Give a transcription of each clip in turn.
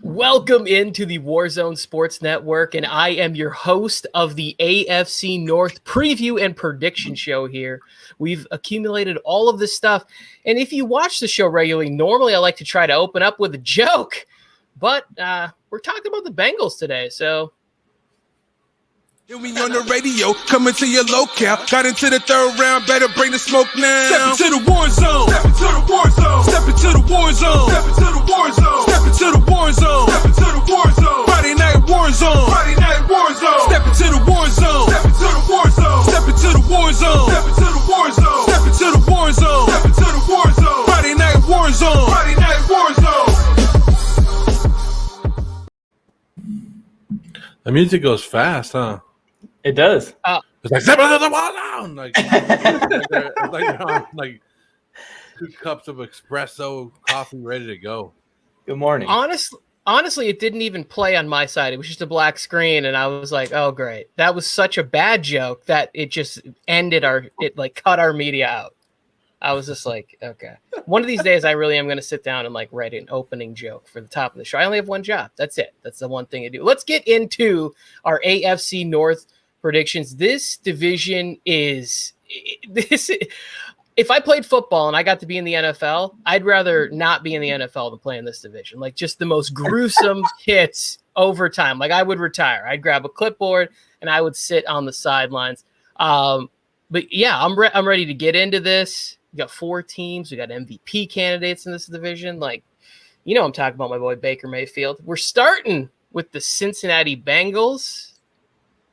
Welcome into the Warzone Sports Network, and I am your host of the AFC North preview and prediction show here. We've accumulated all of this stuff, and if you watch the show regularly, normally I like to try to open up with a joke, but we're talking about the Bengals today, so... Hear me on the radio, coming to your locale. Got into the third round, better bring the smoke now. Step into the war zone. Step into the war zone. Step into the war zone. Step into the war zone. Step into the war zone. Step into the war zone. Friday night war zone. Friday night war zone. Step into the war zone. Step into the war zone. Step into the war zone. Step into the war zone. Step into the war zone. Step into the war zone. Friday night war zone. Friday night war zone. The music goes fast, huh? It does. It's like step into the wall down, like 2 cups of espresso coffee ready to go. Good morning. Honestly, it didn't even play on my side. It was just a black screen, and I was like, "Oh, great!" That was such a bad joke that it just ended cut our media out. I was just like, "Okay." One of these days, I really am going to sit down and write an opening joke for the top of the show. I only have one job. That's it. That's the one thing I do. Let's get into our AFC North predictions. This division is this. If I played football and I got to be in the NFL, I'd rather not be in the NFL than play in this division. Just the most gruesome hits over time. I would retire. I'd grab a clipboard and I would sit on the sidelines. But yeah, I'm ready to get into this. We got 4 teams. We got MVP candidates in this division. I'm talking about my boy Baker Mayfield. We're starting with the Cincinnati Bengals.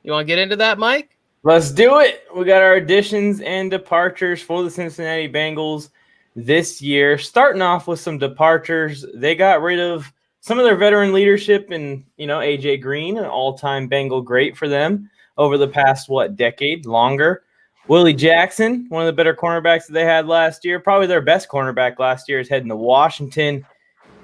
You want to get into that, Mike? Let's do it. We got our additions and departures for the Cincinnati Bengals this year. Starting off with some departures, they got rid of some of their veteran leadership and, A.J. Green, an all-time Bengal great for them over the past, decade, longer. Willie Jackson, one of the better cornerbacks that they had last year, probably their best cornerback last year, is heading to Washington.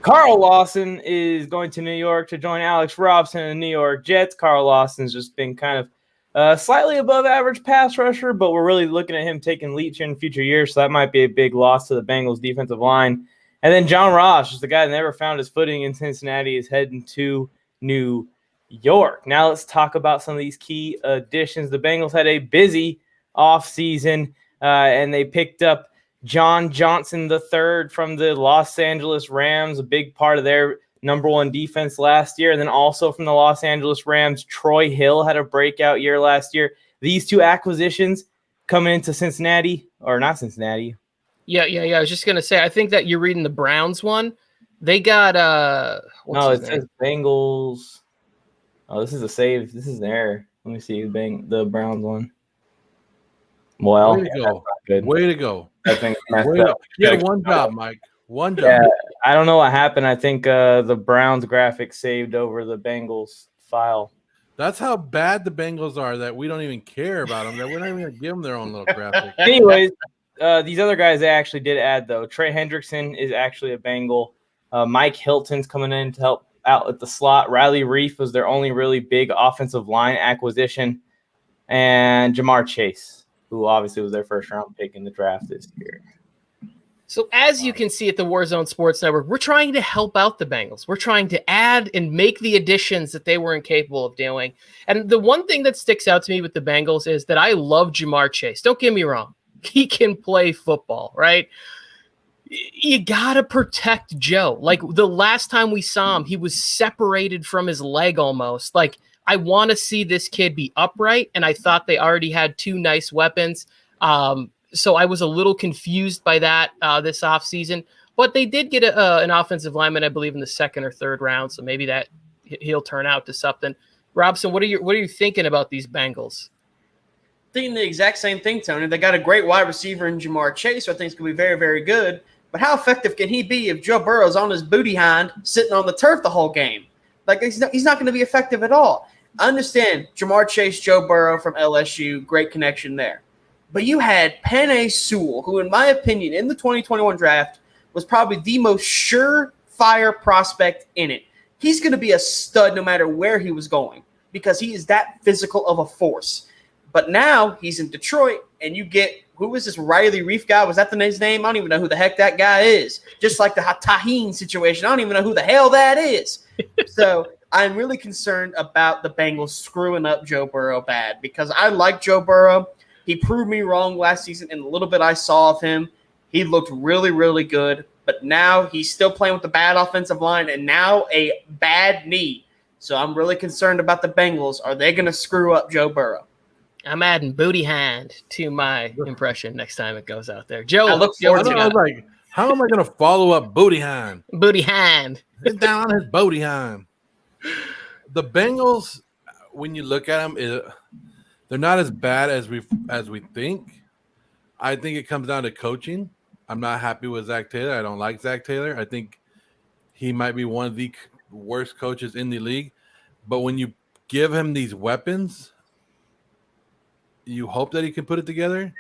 Carl Lawson is going to New York to join Alex Robson in the New York Jets. Carl Lawson's just been kind of slightly above average pass rusher, but we're really looking at him taking leaps in future years, so that might be a big loss to the Bengals defensive line. And then John Ross, just the guy that never found his footing in Cincinnati, is heading to New York. Now let's talk about some of these key additions. The Bengals had a busy offseason, and they picked up John Johnson III from the Los Angeles Rams, a big part of their number 1 defense last year. And then also from the Los Angeles Rams, Troy Hill had a breakout year last year. These 2 acquisitions coming into Cincinnati, or not Cincinnati. Yeah. I was just going to say, I think that you're reading the Browns one. They got it says Bengals. Oh, this is a save. This is an error. Let me see the Browns one. Well, Way to go. I think one job, Mike. One job. Yeah, I don't know what happened. I think the Browns graphic saved over the Bengals file. That's how bad the Bengals are that we don't even care about them. That we're not even going to give them their own little graphic. Anyways, these other guys they actually did add, though. Trey Hendrickson is actually a Bengal. Mike Hilton's coming in to help out at the slot. Riley Reif was their only really big offensive line acquisition. And Jamar Chase, who obviously was their first-round pick in the draft this year. So as you can see at the Warzone Sports Network, we're trying to help out the Bengals. We're trying to add and make the additions that they were incapable of doing. And the one thing that sticks out to me with the Bengals is that I love Jamar Chase. Don't get me wrong. He can play football, right? You got to protect Joe. The last time we saw him, he was separated from his leg almost. I want to see this kid be upright, and I thought they already had 2 nice weapons. So I was a little confused by that this offseason. But they did get an offensive lineman, I believe, in the 2nd or 3rd round, so maybe that he'll turn out to something. Robson, what are you thinking about these Bengals? Thinking the exact same thing, Tony. They got a great wide receiver in Jamar Chase, who I think is going to be very, very good. But how effective can he be if Joe Burrow's on his booty hind sitting on the turf the whole game? He's not going to be effective at all. I understand Jamar Chase, Joe Burrow from LSU, great connection there. But you had Penei Sewell, who, in my opinion, in the 2021 draft, was probably the most surefire prospect in it. He's going to be a stud no matter where he was going because he is that physical of a force. But now he's in Detroit, and you get – who is this Riley Reif guy? Was that his name? I don't even know who the heck that guy is. Just like the Taheen situation. I don't even know who the hell that is. So I'm really concerned about the Bengals screwing up Joe Burrow bad because I like Joe Burrow. He proved me wrong last season in the little bit I saw of him. He looked really, really good. But now he's still playing with the bad offensive line and now a bad knee. So I'm really concerned about the Bengals. Are they going to screw up Joe Burrow? I'm adding booty hand to my impression next time it goes out there. Joe, I look forward to I was like, how am I going to follow up Booty Hind? booty hand. Get down on his Booty Hind. The Bengals, when you look at them, they're not as bad as we think. I think it comes down to coaching. I'm not happy with Zach Taylor. I don't like Zach Taylor. I think he might be one of the worst coaches in the league. But when you give him these weapons, you hope that he can put it together.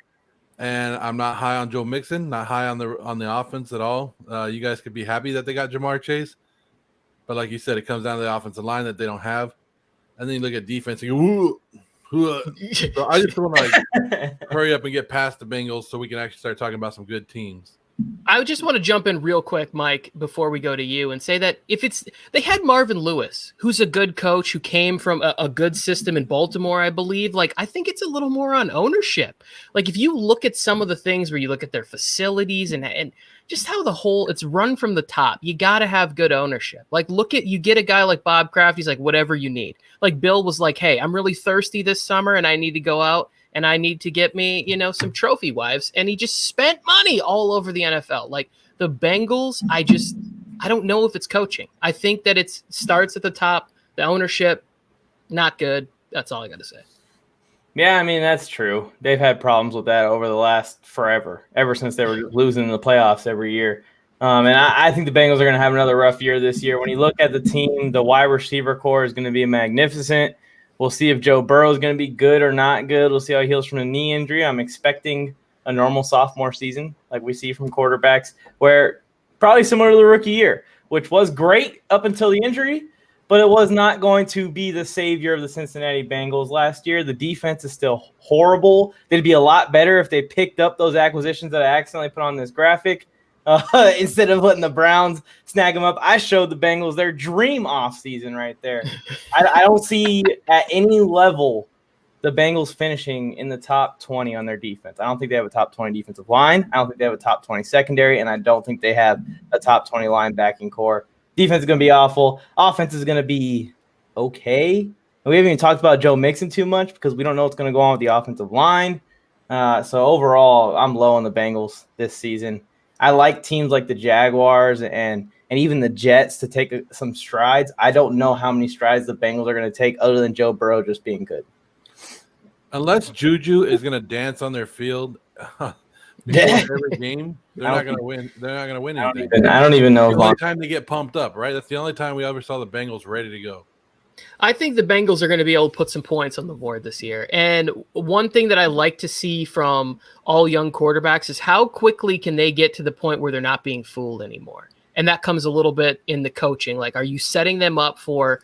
And I'm not high on Joe Mixon, not high on the offense at all. You guys could be happy that they got Jamar Chase. But like you said, it comes down to the offensive line that they don't have. And then you look at defense and go, ooh. So I just want to hurry up and get past the Bengals so we can actually start talking about some good teams. I just want to jump in real quick, Mike, before we go to you and say that they had Marvin Lewis, who's a good coach who came from a good system in Baltimore, I believe. Like, I think it's a little more on ownership. Like, if you look at some of the things where you look at their facilities and just how it's run from the top, you got to have good ownership. Like, you get a guy like Bob Kraft, he's like, whatever you need. Like, Bill was like, hey, I'm really thirsty this summer and I need to go out and I need to get me, some trophy wives. And he just spent money all over the NFL. Like the Bengals, I don't know if it's coaching. I think that it starts at the top. The ownership, not good. That's all I got to say. Yeah, I mean, that's true. They've had problems with that over the last forever, ever since they were losing in the playoffs every year. And I think the Bengals are going to have another rough year this year. When you look at the team, the wide receiver core is going to be magnificent. We'll see if Joe Burrow is going to be good or not good. We'll see how he heals from the knee injury. I'm expecting a normal sophomore season like we see from quarterbacks, where probably similar to the rookie year, which was great up until the injury, but it was not going to be the savior of the Cincinnati Bengals last year. The defense is still horrible. They'd be a lot better if they picked up those acquisitions that I accidentally put on this graphic. Instead of letting the Browns snag them up. I showed the Bengals their dream offseason right there. I don't see at any level the Bengals finishing in the top 20 on their defense. I don't think they have a top 20 defensive line. I don't think they have a top 20 secondary, and I don't think they have a top 20 linebacking core. Defense is going to be awful. Offense is going to be okay. And we haven't even talked about Joe Mixon too much because we don't know what's going to go on with the offensive line. So overall, I'm low on the Bengals this season. I like teams like the Jaguars and even the Jets to take some strides. I don't know how many strides the Bengals are going to take other than Joe Burrow just being good. Unless Juju is going to dance on their field every game, they're not going to win. They're not going to win anything. I don't even know. It's the only time they get pumped up, right? That's the only time we ever saw the Bengals ready to go. I think the Bengals are going to be able to put some points on the board this year. And one thing that I like to see from all young quarterbacks is how quickly can they get to the point where they're not being fooled anymore. And that comes a little bit in the coaching. Like, are you setting them up for,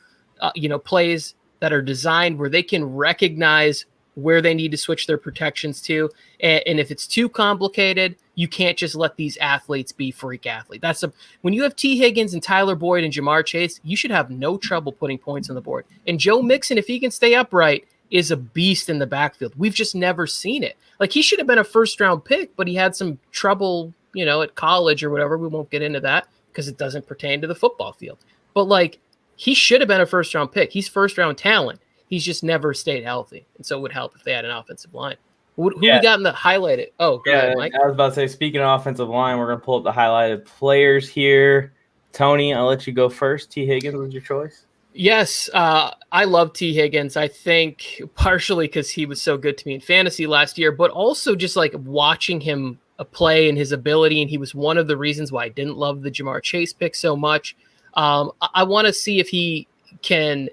plays that are designed where they can recognize where they need to switch their protections to? And if it's too complicated, you can't just let these athletes be freak athletes. When you have T. Higgins and Tyler Boyd and Jamar Chase, you should have no trouble putting points on the board. And Joe Mixon, if he can stay upright, is a beast in the backfield. We've just never seen it. Like, he should have been a first-round pick, but he had some trouble, at college or whatever. We won't get into that because it doesn't pertain to the football field. But, like, he should have been a first-round pick. He's first-round talent. He's just never stayed healthy. And so it would help if they had an offensive line. Who we got in the highlighted? Oh, go ahead, Mike. I was about to say, speaking of offensive line, we're going to pull up the highlighted players here. Tony, I'll let you go first. T. Higgins was your choice? Yes, I love T. Higgins. I think partially because he was so good to me in fantasy last year, but also just like watching him play and his ability, and he was one of the reasons why I didn't love the Jamar Chase pick so much. I want to see if he can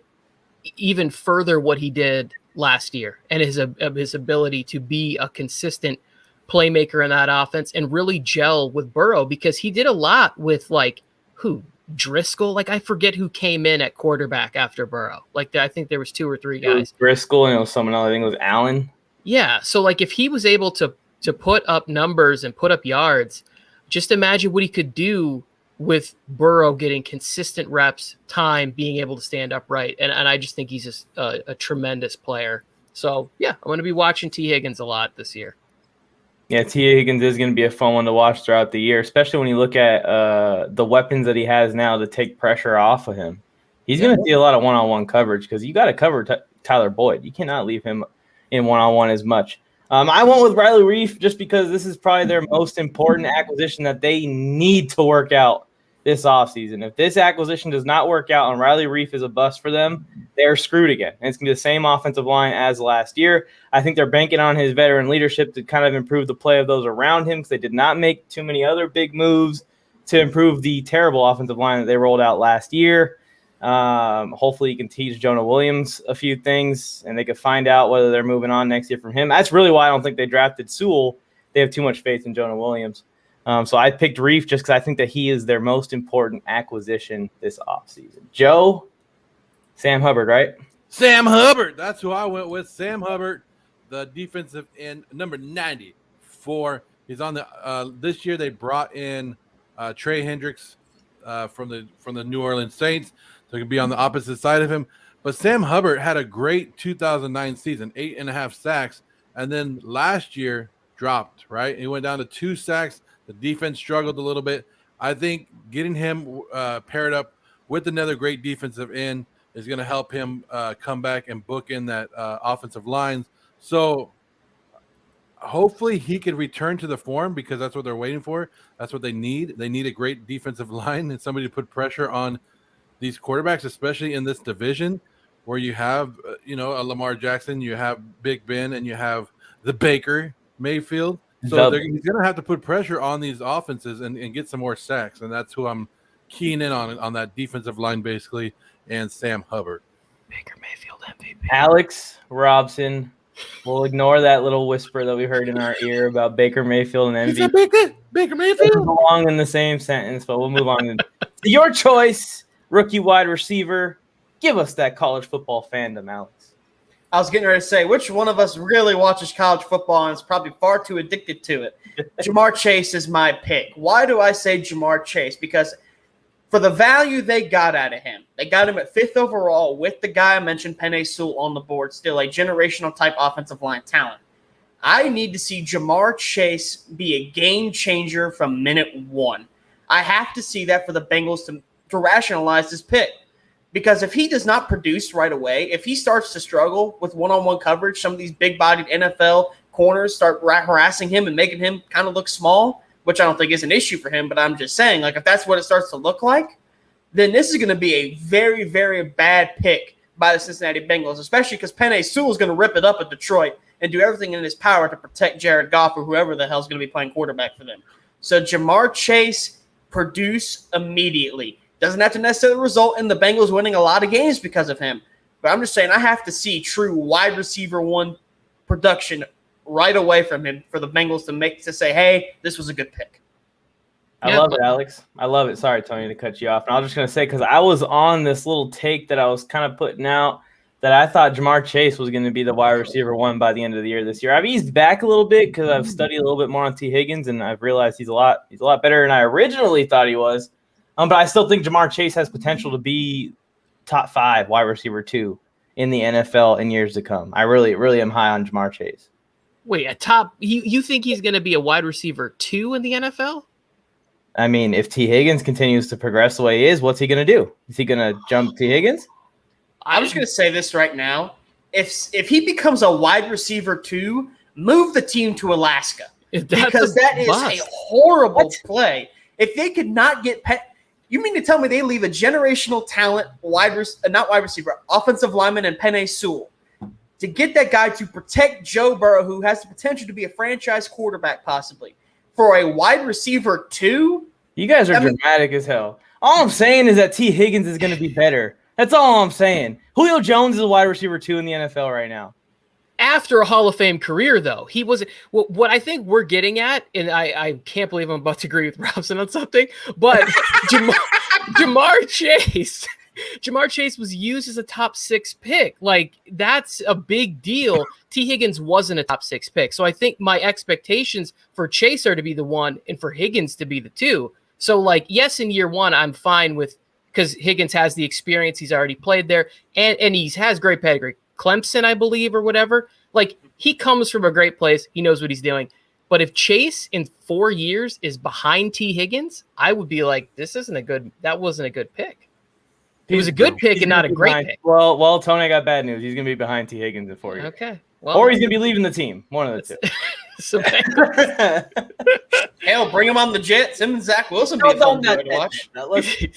even further what he did last year and his ability to be a consistent playmaker in that offense and really gel with Burrow, because he did a lot with Driscoll. Like, I forget who came in at quarterback after Burrow. Like, I think there was 2 or 3 guys. Driscoll, and it was someone else. I think it was Allen. Yeah. So like, if he was able to put up numbers and put up yards, just imagine what he could do with Burrow getting consistent reps, time, being able to stand upright. And I just think he's just a tremendous player. So, yeah, I'm going to be watching T. Higgins a lot this year. Yeah, T. Higgins is going to be a fun one to watch throughout the year, especially when you look at the weapons that he has now to take pressure off of him. He's going to see a lot of one-on-one coverage because you got to cover Tyler Boyd. You cannot leave him in one-on-one as much. I went with Riley Reif just because this is probably their most important acquisition that they need to work out this offseason. If this acquisition does not work out and Riley Reif is a bust for them, they're screwed again. And it's going to be the same offensive line as last year. I think they're banking on his veteran leadership to kind of improve the play of those around him because they did not make too many other big moves to improve the terrible offensive line that they rolled out last year. Hopefully he can teach Jonah Williams a few things and they can find out whether they're moving on next year from him. That's really why I don't think they drafted Sewell. They have too much faith in Jonah Williams. So I picked Reif just because I think that he is their most important acquisition this offseason. Joe, Sam Hubbard, right? Sam Hubbard. That's who I went with. Sam Hubbard, the defensive end, number 94. He's on the this year they brought in Trey Hendricks from the New Orleans Saints. So he could be on the opposite side of him. But Sam Hubbard had a great 2009 season, 8.5 sacks, and then last year dropped, right? He went down to 2 sacks. The defense struggled a little bit. I think getting him paired up with another great defensive end is going to help him come back and book in that offensive line. So hopefully he can return to the form because that's what they're waiting for. That's what they need. They need a great defensive line and somebody to put pressure on these quarterbacks, especially in this division where you have, a Lamar Jackson, you have Big Ben, and you have the Baker Mayfield. So he's going to have to put pressure on these offenses and get some more sacks, and that's who I'm keying in on that defensive line basically, and Sam Hubbard. Baker Mayfield MVP. Alex Robson. We'll ignore that little whisper that we heard in our ear about Baker Mayfield and MVP. Baker Mayfield. Belong in the same sentence, but we'll move on to your choice, rookie wide receiver. Give us that college football fandom, Alex. I was getting ready to say, which one of us really watches college football and is probably far too addicted to it? Jamar Chase is my pick. Why do I say Jamar Chase? Because for the value they got out of him, they got him at 5th overall with the guy I mentioned, Penei Sewell, on the board, still a generational type offensive line talent. I need to see Jamar Chase be a game changer from minute 1. I have to see that for the Bengals to rationalize this pick. Because if he does not produce right away, if he starts to struggle with one-on-one coverage, some of these big-bodied NFL corners start harassing him and making him kind of look small, which I don't think is an issue for him, but I'm just saying, if that's what it starts to look like, then this is going to be a very, very bad pick by the Cincinnati Bengals, especially because Penei Sewell is going to rip it up at Detroit and do everything in his power to protect Jared Goff or whoever the hell is going to be playing quarterback for them. So Jamar Chase, produce immediately. Doesn't have to necessarily result in the Bengals winning a lot of games because of him. But I'm just saying I have to see true wide receiver 1 production right away from him for the Bengals to say, hey, this was a good pick. I love it, Alex. I love it. Sorry, Tony, to cut you off. And I was just going to say, because I was on this little take that I was kind of putting out that I thought Jamar Chase was going to be the wide receiver 1 by the end of the year this year. I've eased back a little bit because I've studied a little bit more on T. Higgins, and I've realized he's a lot better than I originally thought he was. But I still think Jamar Chase has potential to be top 5 wide receiver 2 in the NFL in years to come. I really, really am high on Jamar Chase. Wait, you think he's going to be a wide receiver 2 in the NFL? I mean, if T. Higgins continues to progress the way he is, what's he going to do? Is he going to jump T. Higgins? I'm just going to say this right now. If he becomes a wide receiver 2, move the team to Alaska. Because that is a horrible play. If they could not get you mean to tell me they leave a generational talent, offensive lineman and Penei Sewell to get that guy to protect Joe Burrow, who has the potential to be a franchise quarterback possibly, for a wide receiver 2? You guys are dramatic as hell. All I'm saying is that T. Higgins is going to be better. That's all I'm saying. Julio Jones is a wide receiver 2 in the NFL right now. After a Hall of Fame career, though, he was what I think we're getting at, and I can't believe I'm about to agree with Robson on something, but Jamar Chase was used as a top 6 pick. That's a big deal. T. Higgins wasn't a top 6 pick. So I think my expectations for Chase are to be the 1 and for Higgins to be the 2. So, like, yes, in year one, I'm fine with because Higgins has the experience. He's already played there, and he has great pedigree. Clemson, I believe, or whatever. Like, he comes from a great place. He knows what he's doing. But if Chase in 4 years is behind T. Higgins, I would be like, that wasn't a good pick. It was a good pick and not a great pick. Well, Tony, I got bad news. He's going to be behind T. Higgins in 4 years. Okay. Well, Or he's going to be leaving the team. One of the two. So Hell, bring him on the Jets. Him and Zach Wilson be a fun duo to watch.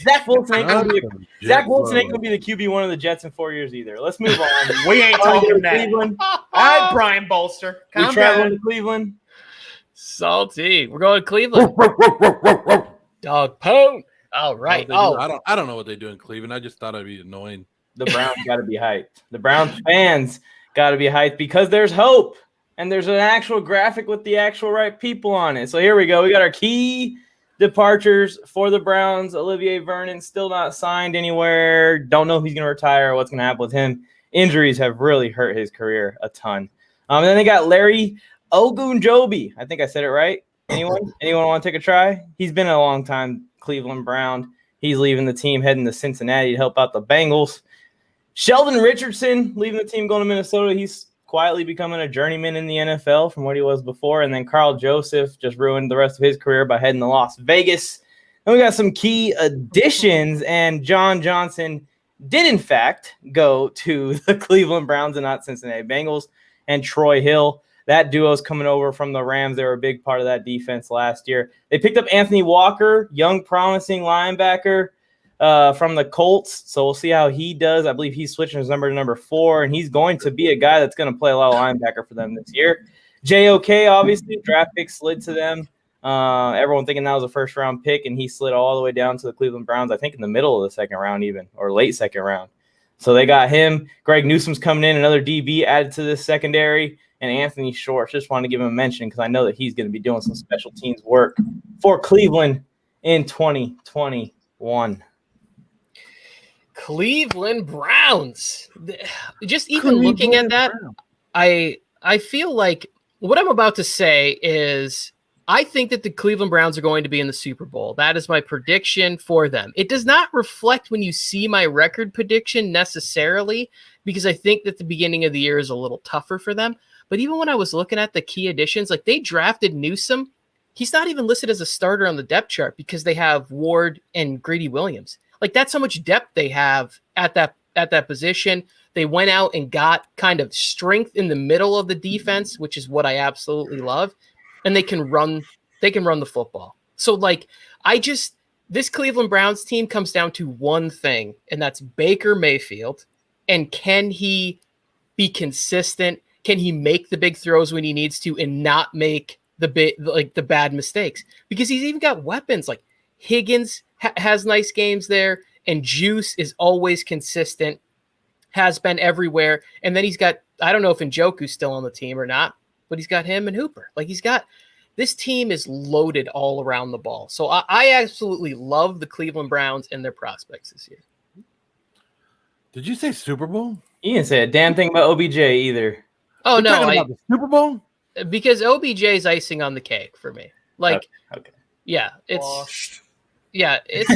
Zach Wilson ain't going to be the QB1 of the Jets in 4 years either. Let's move on. We ain't talking that. Cleveland. All right, Brian Bolster. We traveling to Cleveland. Salty. We're going to Cleveland. Dog pone. All right. I don't know what they do in Cleveland. I just thought it'd be annoying. The Browns got to be hyped. The Browns fans got to be hyped because there's hope. And there's an actual graphic with the actual right people on it. So here we go. We got our key departures for the Browns. Olivier Vernon still not signed anywhere. Don't know if he's going to retire or what's going to happen with him. Injuries have really hurt his career a ton. And then they got Larry Ogunjobi. I think I said it right. Anyone want to take a try? He's been a long time Cleveland Brown. He's leaving the team, heading to Cincinnati to help out the Bengals. Sheldon Richardson leaving the team, going to Minnesota. He's quietly becoming a journeyman in the NFL from what he was before. And then Carl Joseph just ruined the rest of his career by heading to Las Vegas. And we got some key additions, and John Johnson did, in fact, go to the Cleveland Browns and not Cincinnati Bengals. And Troy Hill, that duo's coming over from the Rams. They were a big part of that defense last year. They picked up Anthony Walker, young, promising linebacker from the Colts. So we'll see how he does. I believe he's switching his number to number 4, and he's going to be a guy that's going to play a lot of linebacker for them this year. JOK, obviously, draft pick slid to them. Everyone thinking that was a first-round pick, and he slid all the way down to the Cleveland Browns, I think in the middle of the second round even, or late second round. So they got him. Greg Newsom's coming in, another DB added to this secondary. And Anthony Short, just wanted to give him a mention because I know that he's going to be doing some special teams work for Cleveland in 2021. Cleveland Browns. Just even looking at that, I feel like what I'm about to say is I think that the Cleveland Browns are going to be in the Super Bowl. That is my prediction for them. It does not reflect when you see my record prediction necessarily because I think that the beginning of the year is a little tougher for them. But even when I was looking at the key additions, like they drafted Newsome, he's not even listed as a starter on the depth chart because they have Ward and Greedy Williams. Like that's how much depth they have at that position. They went out and got kind of strength in the middle of the defense, which is what I absolutely love. And they can run the football. So like this Cleveland Browns team comes down to one thing, and that's Baker Mayfield. And can he be consistent? Can he make the big throws when he needs to and not make the bad mistakes? Because he's even got weapons like Higgins has nice games there, and Juice is always consistent, has been everywhere. And then he's got, I don't know if Njoku's still on the team or not, but he's got him and Hooper. Like this team is loaded all around the ball. So I absolutely love the Cleveland Browns and their prospects this year. Did you say Super Bowl? You didn't say a damn thing about OBJ either. Oh, no. About the Super Bowl? Because OBJ is icing on the cake for me. Like, okay. Yeah, it's Washed. Yeah, it's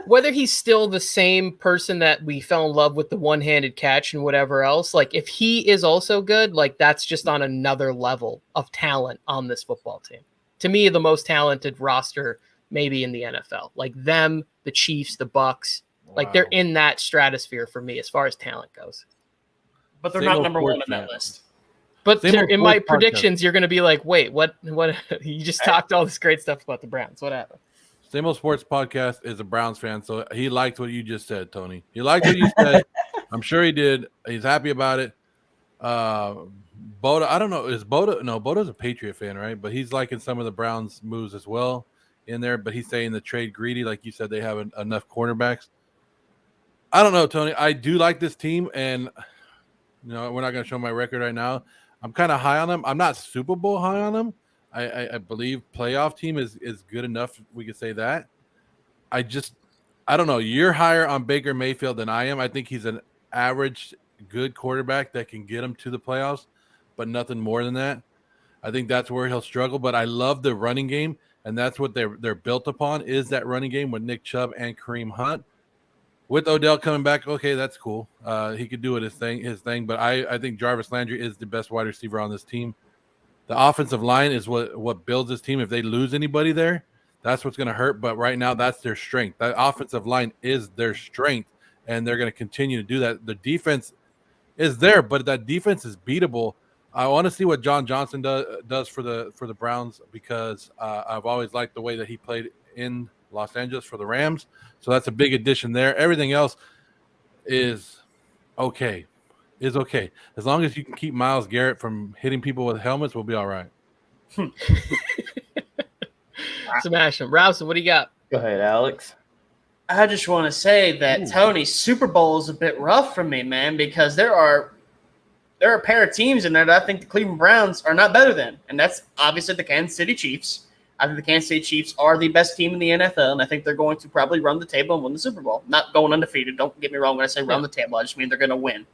whether he's still the same person that we fell in love with the one-handed catch and whatever else. Like, if he is also good, like that's just on another level of talent on this football team. To me, the most talented roster maybe in the NFL. Like them, the Chiefs, the Bucks. Like they're in that stratosphere for me as far as talent goes. But they're not number 1 on that list. But in my predictions, you're going to be like, wait, what? You just talked all this great stuff about the Browns. What happened? Same Old Sports Podcast is a Browns fan, so he liked what you just said, Tony. He liked what you said. I'm sure he did. He's happy about it. Boda, I don't know. Is Boda? No, Boda's a Patriot fan, right? But he's liking some of the Browns' moves as well in there. But he's saying the trade greedy, like you said, they have enough cornerbacks. I don't know, Tony. I do like this team, and we're not going to show my record right now. I'm kind of high on them. I'm not Super Bowl high on them. I believe playoff team is good enough. We could say that. I don't know. You're higher on Baker Mayfield than I am. I think he's an average good quarterback that can get him to the playoffs, but nothing more than that. I think that's where he'll struggle. But I love the running game. and that's what they're built upon is that running game with Nick Chubb and Kareem Hunt. With Odell coming back, okay, that's cool. He could do it his thing. But I think Jarvis Landry is the best wide receiver on this team. The offensive line is what builds this team. If they lose anybody there, that's what's going to hurt. But right now, that's their strength. That offensive line is their strength, and they're going to continue to do that. The defense is there, but that defense is beatable. I want to see what John Johnson does for the Browns because I've always liked the way that he played in Los Angeles for the Rams. So that's a big addition there. Everything else is okay. As long as you can keep Myles Garrett from hitting people with helmets, we'll be all right. Smash him. Rousen, what do you got? Go ahead, Alex. I just want to say that Tony's Super Bowl is a bit rough for me, man, because there are a pair of teams in there that I think the Cleveland Browns are not better than, and that's obviously the Kansas City Chiefs. I think the Kansas City Chiefs are the best team in the NFL, and I think they're going to probably run the table and win the Super Bowl. Not going undefeated. Don't get me wrong when I say run the table. I just mean they're going to win.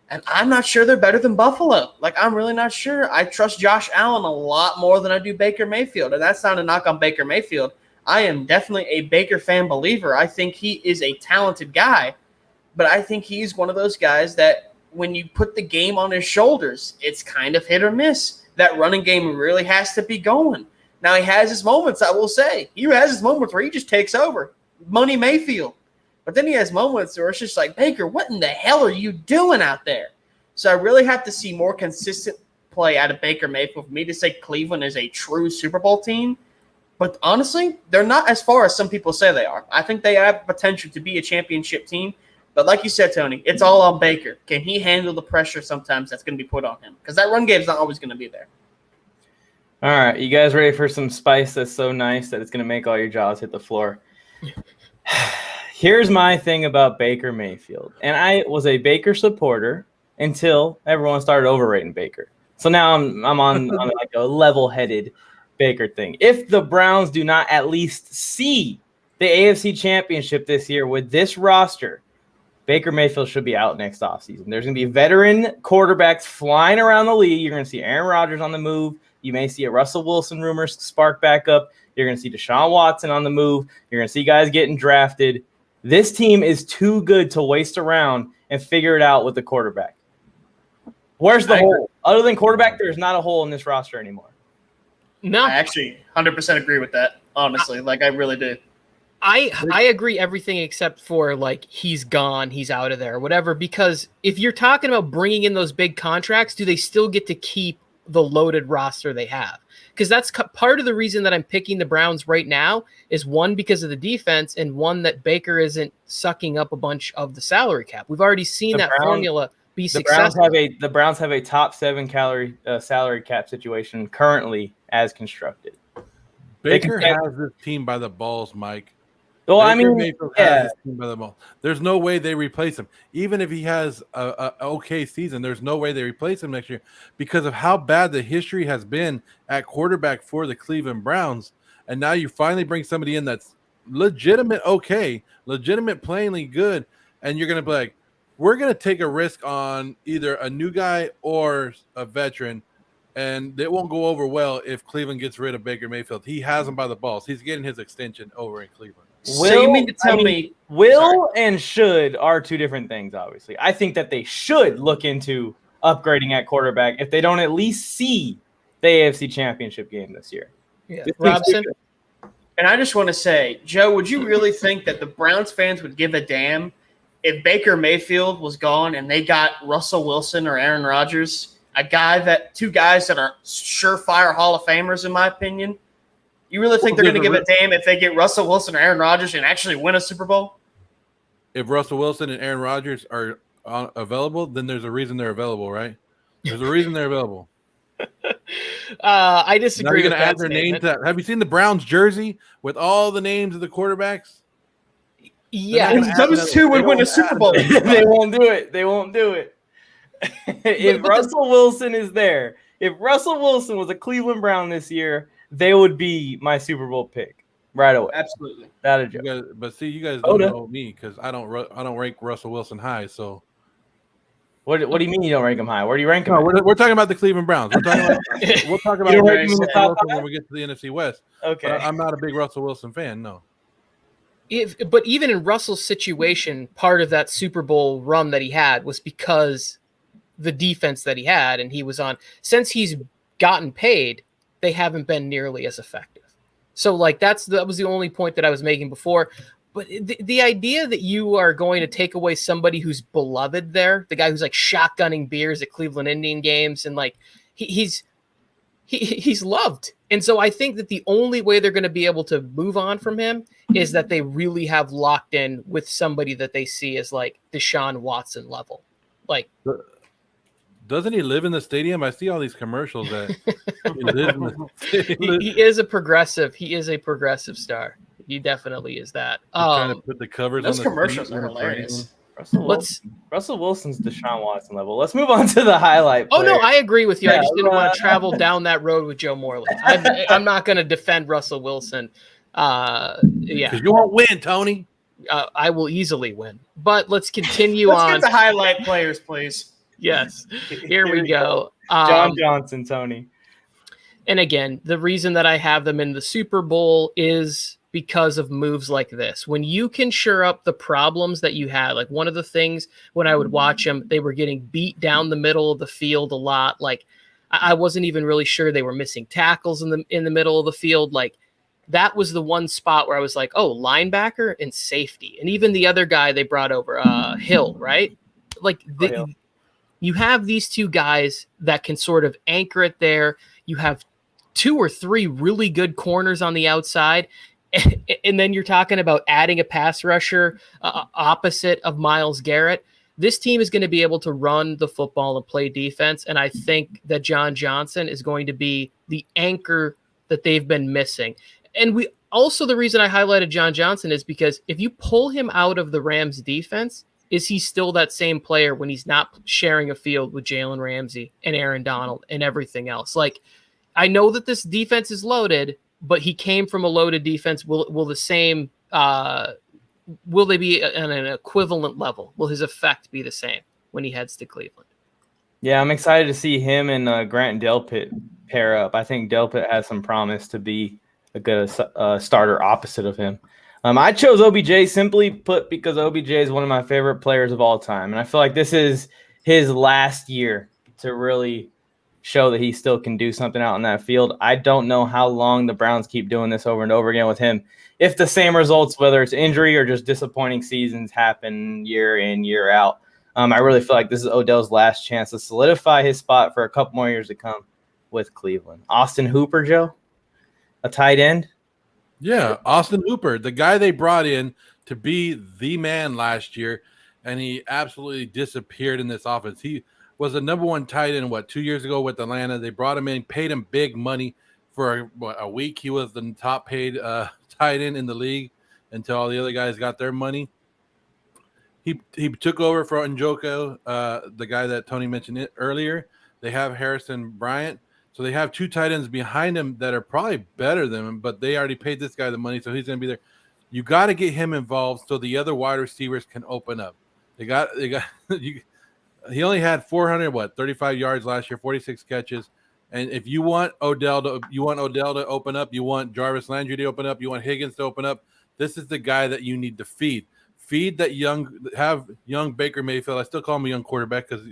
And I'm not sure they're better than Buffalo. I'm really not sure. I trust Josh Allen a lot more than I do Baker Mayfield, and that's not a knock on Baker Mayfield. I am definitely a Baker fan believer. I think he is a talented guy, but I think he's one of those guys that when you put the game on his shoulders, it's kind of hit or miss. That running game really has to be going. Now, he has his moments, I will say. He has his moments where he just takes over. Money Mayfield. But then he has moments where it's just like, Baker, what in the hell are you doing out there? So I really have to see more consistent play out of Baker Mayfield for me to say Cleveland is a true Super Bowl team. But honestly, they're not as far as some people say they are. I think they have potential to be a championship team. But like you said, Tony, it's all on Baker. Can he handle the pressure sometimes that's going to be put on him? Because that run game is not always going to be there. All right, you guys ready for some spice that's so nice that it's going to make all your jaws hit the floor? Here's my thing about Baker Mayfield. And I was a Baker supporter until everyone started overrating Baker. So now I'm on like a level-headed Baker thing. If the Browns do not at least see the AFC Championship this year with this roster, Baker Mayfield should be out next offseason. There's going to be veteran quarterbacks flying around the league. You're going to see Aaron Rodgers on the move. You may see a Russell Wilson rumor spark back up. You're going to see Deshaun Watson on the move. You're going to see guys getting drafted. This team is too good to waste around and figure it out with the quarterback. Where's the hole? Other than quarterback, there's not a hole in this roster anymore. No. I actually 100% agree with that, honestly. I really do. I agree everything except for he's gone, he's out of there, whatever. Because if you're talking about bringing in those big contracts, do they still get to keep the loaded roster they have? Because that's part of the reason that I'm picking the Browns right now is one, because of the defense, and one, that Baker isn't sucking up a bunch of the salary cap. We've already seen formula be successful. The Browns have a top 7 salary cap situation currently as constructed. Baker has this team by the balls, Mike. Well, There's no way they replace him. Even if he has a okay season, there's no way they replace him next year because of how bad the history has been at quarterback for the Cleveland Browns. And now you finally bring somebody in that's legitimate plainly good, and you're going to be like, we're going to take a risk on either a new guy or a veteran, and it won't go over well if Cleveland gets rid of Baker Mayfield. He has him by the balls. He's getting his extension over in Cleveland. So you mean to tell me will and should are two different things, obviously. I think that they should look into upgrading at quarterback if they don't at least see the AFC Championship game this year. Yeah. Robson? And I just want to say, Joe, would you really think that the Browns fans would give a damn if Baker Mayfield was gone and they got Russell Wilson or Aaron Rodgers, two guys that are surefire Hall of Famers, in my opinion? You really think they're going to give a damn if they get Russell Wilson or Aaron Rodgers and actually win a Super Bowl? If Russell Wilson and Aaron Rodgers are available, then there's a reason they're available, right? There's a reason they're available. I disagree. Now you're going to add their name to that. Have you seen the Browns jersey with all the names of the quarterbacks? Yeah, those two would win a Super Bowl. They won't do it. If Russell Wilson is there, if Russell Wilson was a Cleveland Brown this year, they would be my Super Bowl pick right away. Absolutely. Not a joke. You guys don't know me because I don't rank Russell Wilson high. So What do you mean you don't rank him high? Where do you rank him? No, at? we're talking about the Cleveland Browns. We'll talk about You don't rank him in the top Wilson five? when we get to the NFC West. Okay. But I'm not a big Russell Wilson fan. No. But even in Russell's situation, part of that Super Bowl run that he had was because the defense that he had, and he was on. Since he's gotten paid, they haven't been nearly as effective. So, like, that was the only point that I was making before. But the idea that you are going to take away somebody who's beloved there, the guy who's like shotgunning beers at Cleveland Indian games, and like he's loved. And so I think that the only way they're going to be able to move on from him is that they really have locked in with somebody that they see as like Deshaun Watson level. Like, doesn't he live in the stadium? I see all these commercials that he lives in the stadium. he is a progressive. He is a progressive star. He definitely is that. Trying to put the covers Those on the commercials seat are when it's hilarious. Russell Wilson's Deshaun Watson level. Let's move on to the highlight. Oh, no, player. I agree with you. I Yeah, just didn't want to travel down that road with Joe Morley. I'm not going to defend Russell Wilson. Yeah, because you won't win, Tony. I will easily win. But let's continue Let's on. get the highlight players, please. Yes, here we go. John Johnson, Tony. And again, the reason that I have them in the Super Bowl is because of moves like this. When you can shore up the problems that you had, like one of the things when I would watch them, they were getting beat down the middle of the field a lot. Like I wasn't even really sure they were missing tackles in the middle of the field. Like that was the one spot where I was like, oh, linebacker and safety. And even the other guy they brought over, Hill, right? Like you have these two guys that can sort of anchor it there. You have 2 or 3 really good corners on the outside. And then you're talking about adding a pass rusher opposite of Myles Garrett. This team is going to be able to run the football and play defense. And I think that John Johnson is going to be the anchor that they've been missing. And the reason I highlighted John Johnson is because if you pull him out of the Rams defense, is he still that same player when he's not sharing a field with Jalen Ramsey and Aaron Donald and everything else? Like, I know that this defense is loaded, but he came from a loaded defense. Will they be on an equivalent level? Will his effect be the same when he heads to Cleveland? Yeah, I'm excited to see him and Grant Delpit pair up. I think Delpit has some promise to be a good starter opposite of him. I chose OBJ simply put because OBJ is one of my favorite players of all time. And I feel like this is his last year to really show that he still can do something out in that field. I don't know how long the Browns keep doing this over and over again with him. If the same results, whether it's injury or just disappointing seasons, happen year in, year out. I really feel like this is Odell's last chance to solidify his spot for a couple more years to come with Cleveland. Austin Hooper, Joe, a tight end. Yeah, Austin Hooper, the guy they brought in to be the man last year, and he absolutely disappeared in this offense. He was the number 1 tight end, 2 years ago with Atlanta. They brought him in, paid him big money for a week. He was the top paid tight end in the league until all the other guys got their money. He took over for Njoku, the guy that Tony mentioned earlier. They have Harrison Bryant. So they have 2 tight ends behind him that are probably better than him, but they already paid this guy the money, so he's going to be there. You got to get him involved so the other wide receivers can open up. He only had 35 yards last year, 46 catches. And if you want Odell to open up, you want Jarvis Landry to open up, you want Higgins to open up, this is the guy that you need to feed. Feed that young Baker Mayfield. I still call him a young quarterback because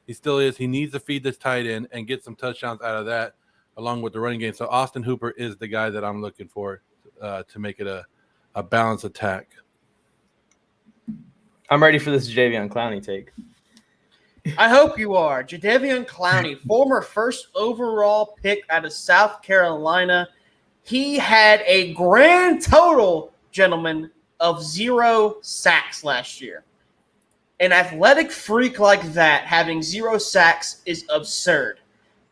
he still is. He needs to feed this tight end and get some touchdowns out of that along with the running game. So Austin Hooper is the guy that I'm looking for to make it a balanced attack. I'm ready for this Jadeveon Clowney take. I hope you are. Jadeveon Clowney, former first overall pick out of South Carolina. He had a grand total, gentlemen, of 0 sacks last year. An athletic freak like that having 0 sacks is absurd.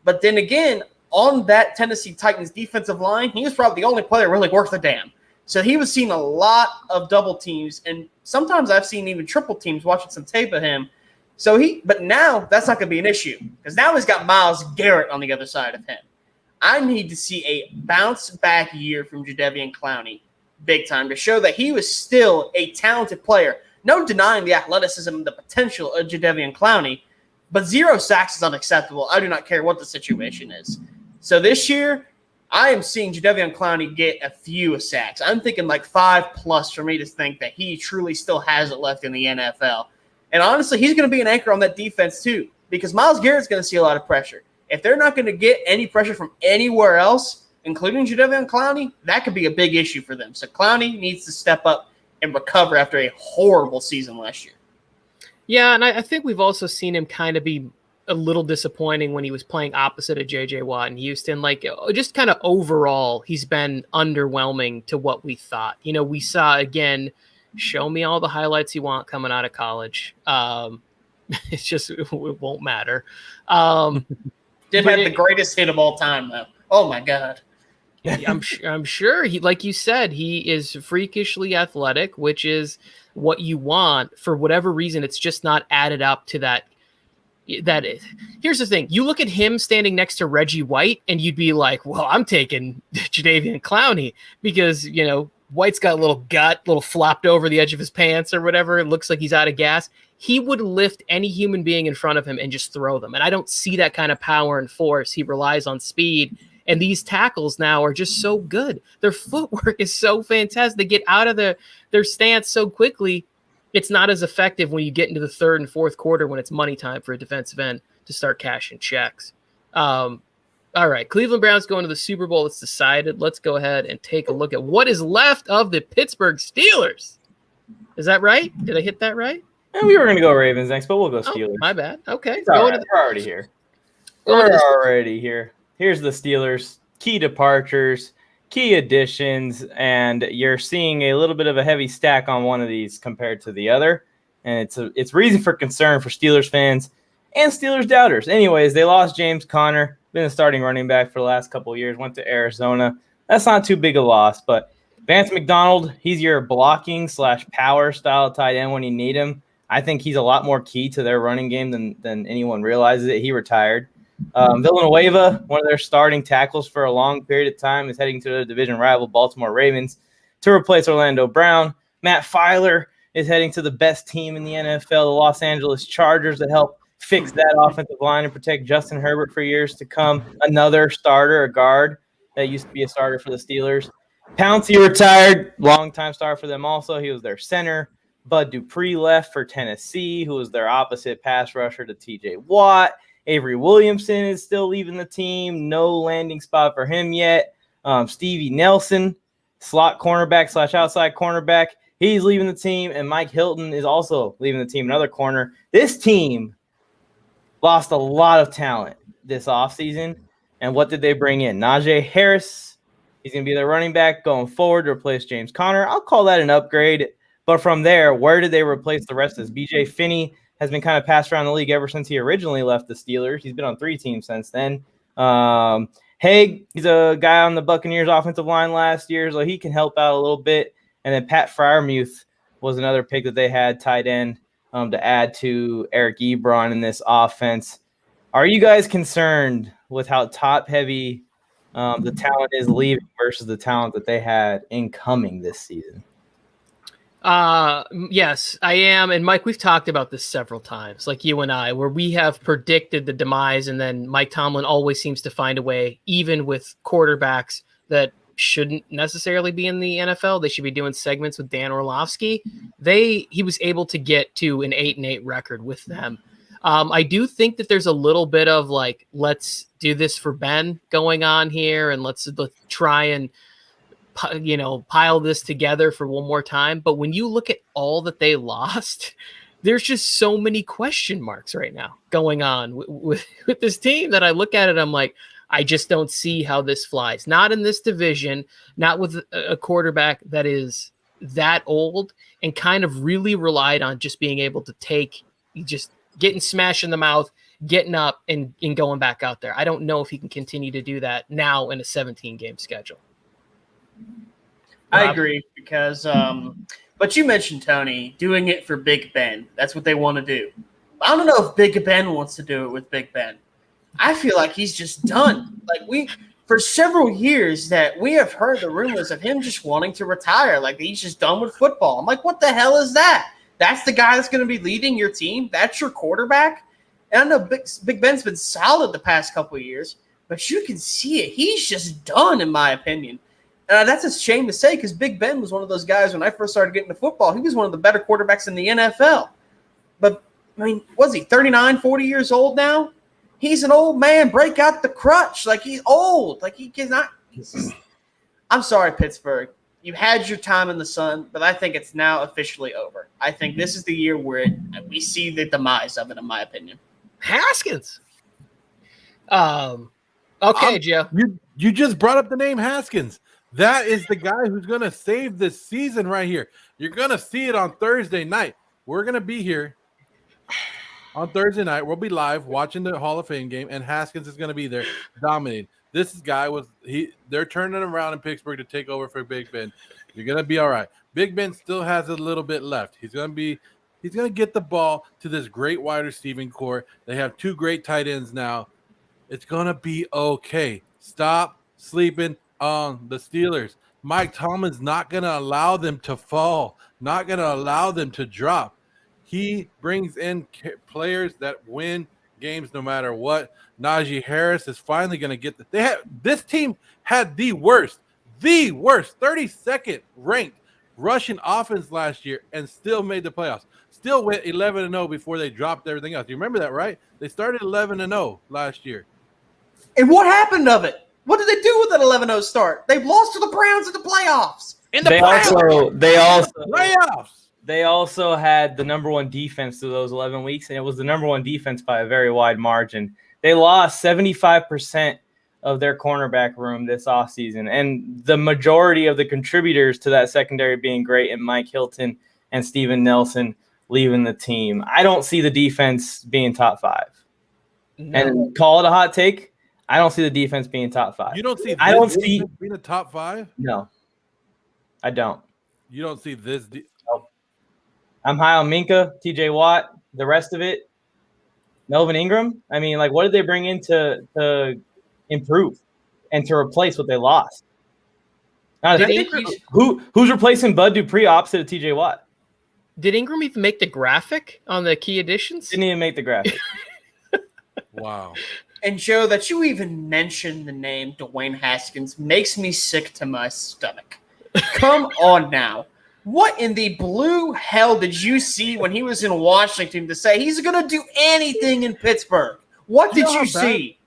But then again, on that Tennessee Titans defensive line, he was probably the only player really worth a damn. So he was seeing a lot of double teams, and sometimes I've seen even triple teams watching some tape of him. But now that's not going to be an issue because now he's got Myles Garrett on the other side of him. I need to see a bounce back year from Jadeveon Clowney big time to show that he was still a talented player. No denying the athleticism and the potential of Jadeveon Clowney, But 0 sacks is unacceptable. I do not care what the situation is. So this year, I am seeing Jadeveon Clowney get a few sacks. I'm thinking like 5+ for me to think that he truly still has it left in the NFL. And honestly, he's going to be an anchor on that defense too, because Myles Garrett's going to see a lot of pressure. If they're not going to get any pressure from anywhere else, including Jadeveon Clowney, that could be a big issue for them. So Clowney needs to step up and recover after a horrible season last year. Yeah, and I think we've also seen him kind of be a little disappointing when he was playing opposite of J.J. Watt in Houston. Like, just kind of overall, he's been underwhelming to what we thought. You know, we saw, again, show me all the highlights you want coming out of college. It's just, it won't matter. Did have the greatest hit of all time, though. Oh, my God. I'm sure he, like you said, he is freakishly athletic, which is what you want. For whatever reason, it's just not added up to that. Here's the thing. You look at him standing next to Reggie White and you'd be like, well, I'm taking Jadeveon Clowney because, you know, White's got a little gut, little flopped over the edge of his pants or whatever. It looks like he's out of gas. He would lift any human being in front of him and just throw them. And I don't see that kind of power and force. He relies on speed. And these tackles now are just so good. Their footwork is so fantastic. They get out of their stance so quickly. It's not as effective when you get into the third and fourth quarter when it's money time for a defensive end to start cashing checks. All right, Cleveland Browns going to the Super Bowl. It's decided. Let's go ahead and take a look at what is left of the Pittsburgh Steelers. Is that right? Did I hit that right? And we were going to go Ravens next, but we'll go Steelers. My bad. Okay. We're already here. We're already here. Here's the Steelers. Key departures, key additions, and you're seeing a little bit of a heavy stack on one of these compared to the other. And it's reason for concern for Steelers fans and Steelers doubters. Anyways, they lost James Conner, been a starting running back for the last couple of years, went to Arizona. That's not too big a loss, but Vance McDonald, he's your blocking / power style tight end when you need him. I think he's a lot more key to their running game than anyone realizes it. He retired. Villanueva, one of their starting tackles for a long period of time, is heading to the division rival Baltimore Ravens to replace Orlando Brown. Matt Filer is heading to the best team in the NFL, the Los Angeles Chargers, that help fix that offensive line and protect Justin Herbert for years to come. Another starter, a guard that used to be a starter for the Steelers. Pouncey retired, longtime star for them also. He was their center. Bud Dupree left for Tennessee, who was their opposite pass rusher to TJ Watt. Avery Williamson is still leaving the team. No landing spot for him yet. Stevie Nelson, slot cornerback / outside cornerback, he's leaving the team. And Mike Hilton is also leaving the team, another corner. This team lost a lot of talent this offseason. And what did they bring in? Najee Harris. He's going to be their running back going forward to replace James Conner. I'll call that an upgrade. But from there, where did they replace the rest of this? BJ Finney has been kind of passed around the league ever since he originally left the Steelers. He's been on 3 teams since then. Haig, he's a guy on the Buccaneers offensive line last year, so he can help out a little bit. And then Pat Freiermuth was another pick that they had, tight end, to add to Eric Ebron in this offense. Are you guys concerned with how top-heavy the talent is leaving versus the talent that they had incoming this season? Yes, I am. And Mike, we've talked about this several times, like you and I, where we have predicted the demise, and then Mike Tomlin always seems to find a way, even with quarterbacks that shouldn't necessarily be in the NFL. They should be doing segments with Dan Orlovsky. He was able to get to an 8-8 record with them. I do think that there's a little bit of like, let's do this for Ben going on here, and let's try and pile this together for one more time. But when you look at all that they lost, there's just so many question marks right now going on with this team that I look at it, I'm like, I just don't see how this flies. Not in this division, not with a quarterback that is that old and kind of really relied on just being able to just getting smashed in the mouth, getting up and going back out there. I don't know if he can continue to do that now in a 17-game schedule. I agree because, but you mentioned, Tony, doing it for Big Ben. That's what they want to do. I don't know if Big Ben wants to do it with Big Ben. I feel like he's just done. Like for several years that we have heard the rumors of him just wanting to retire. Like he's just done with football. I'm like, what the hell is that? That's the guy that's going to be leading your team? That's your quarterback? And I know Big Ben's been solid the past couple of years, but you can see it. He's just done, in my opinion. And that's a shame to say because Big Ben was one of those guys when I first started getting into football. He was one of the better quarterbacks in the NFL. But, I mean, was he 39, 40 years old now? He's an old man. Break out the crutch. Like, he's old. Like, he cannot – I'm sorry, Pittsburgh. You had your time in the sun, but I think it's now officially over. I think this is the year where we see the demise of it, in my opinion. Haskins. Okay, Joe. You just brought up the name Haskins. That is the guy who's going to save this season right here. You're going to see it on Thursday night. We're going to be here on Thursday night. We'll be live watching the Hall of Fame game, and Haskins is going to be there dominating. This guy they're turning around in Pittsburgh to take over for Big Ben. You're going to be all right. Big Ben still has a little bit left. He's going to get the ball to this great wide receiving core. They have two great tight ends now. It's going to be okay. Stop sleeping on the Steelers. Mike Tomlin's not going to allow them to fall, not going to allow them to drop. He brings in players that win games no matter what. Najee Harris is finally going to get this team had the worst 32nd ranked rushing offense last year and still made the playoffs. Still went 11-0 before they dropped everything else. You remember that, right? They started 11-0 last year. And what happened of it? What did they do with that 11-0 start? They lost to the Browns in the playoffs. They also had the number one defense through those 11 weeks, and it was the number one defense by a very wide margin. They lost 75% of their cornerback room this offseason, and the majority of the contributors to that secondary being great and Mike Hilton and Steven Nelson leaving the team. I don't see the defense being top 5. No. And call it a hot take, I don't see the defense being top 5. You don't see being a top 5? No, I don't. You don't see this I'm high on Minka, TJ Watt, the rest of it. Melvin Ingram. I mean, like, what did they bring in to improve and to replace what they lost? Who's replacing Bud Dupree opposite of TJ Watt? Did Ingram even make the graphic on the key additions? Didn't even make the graphic. Wow. And Joe, that you even mentioned the name Dwayne Haskins makes me sick to my stomach. Come on now. What in the blue hell did you see when he was in Washington to say he's going to do anything in Pittsburgh? What did you see?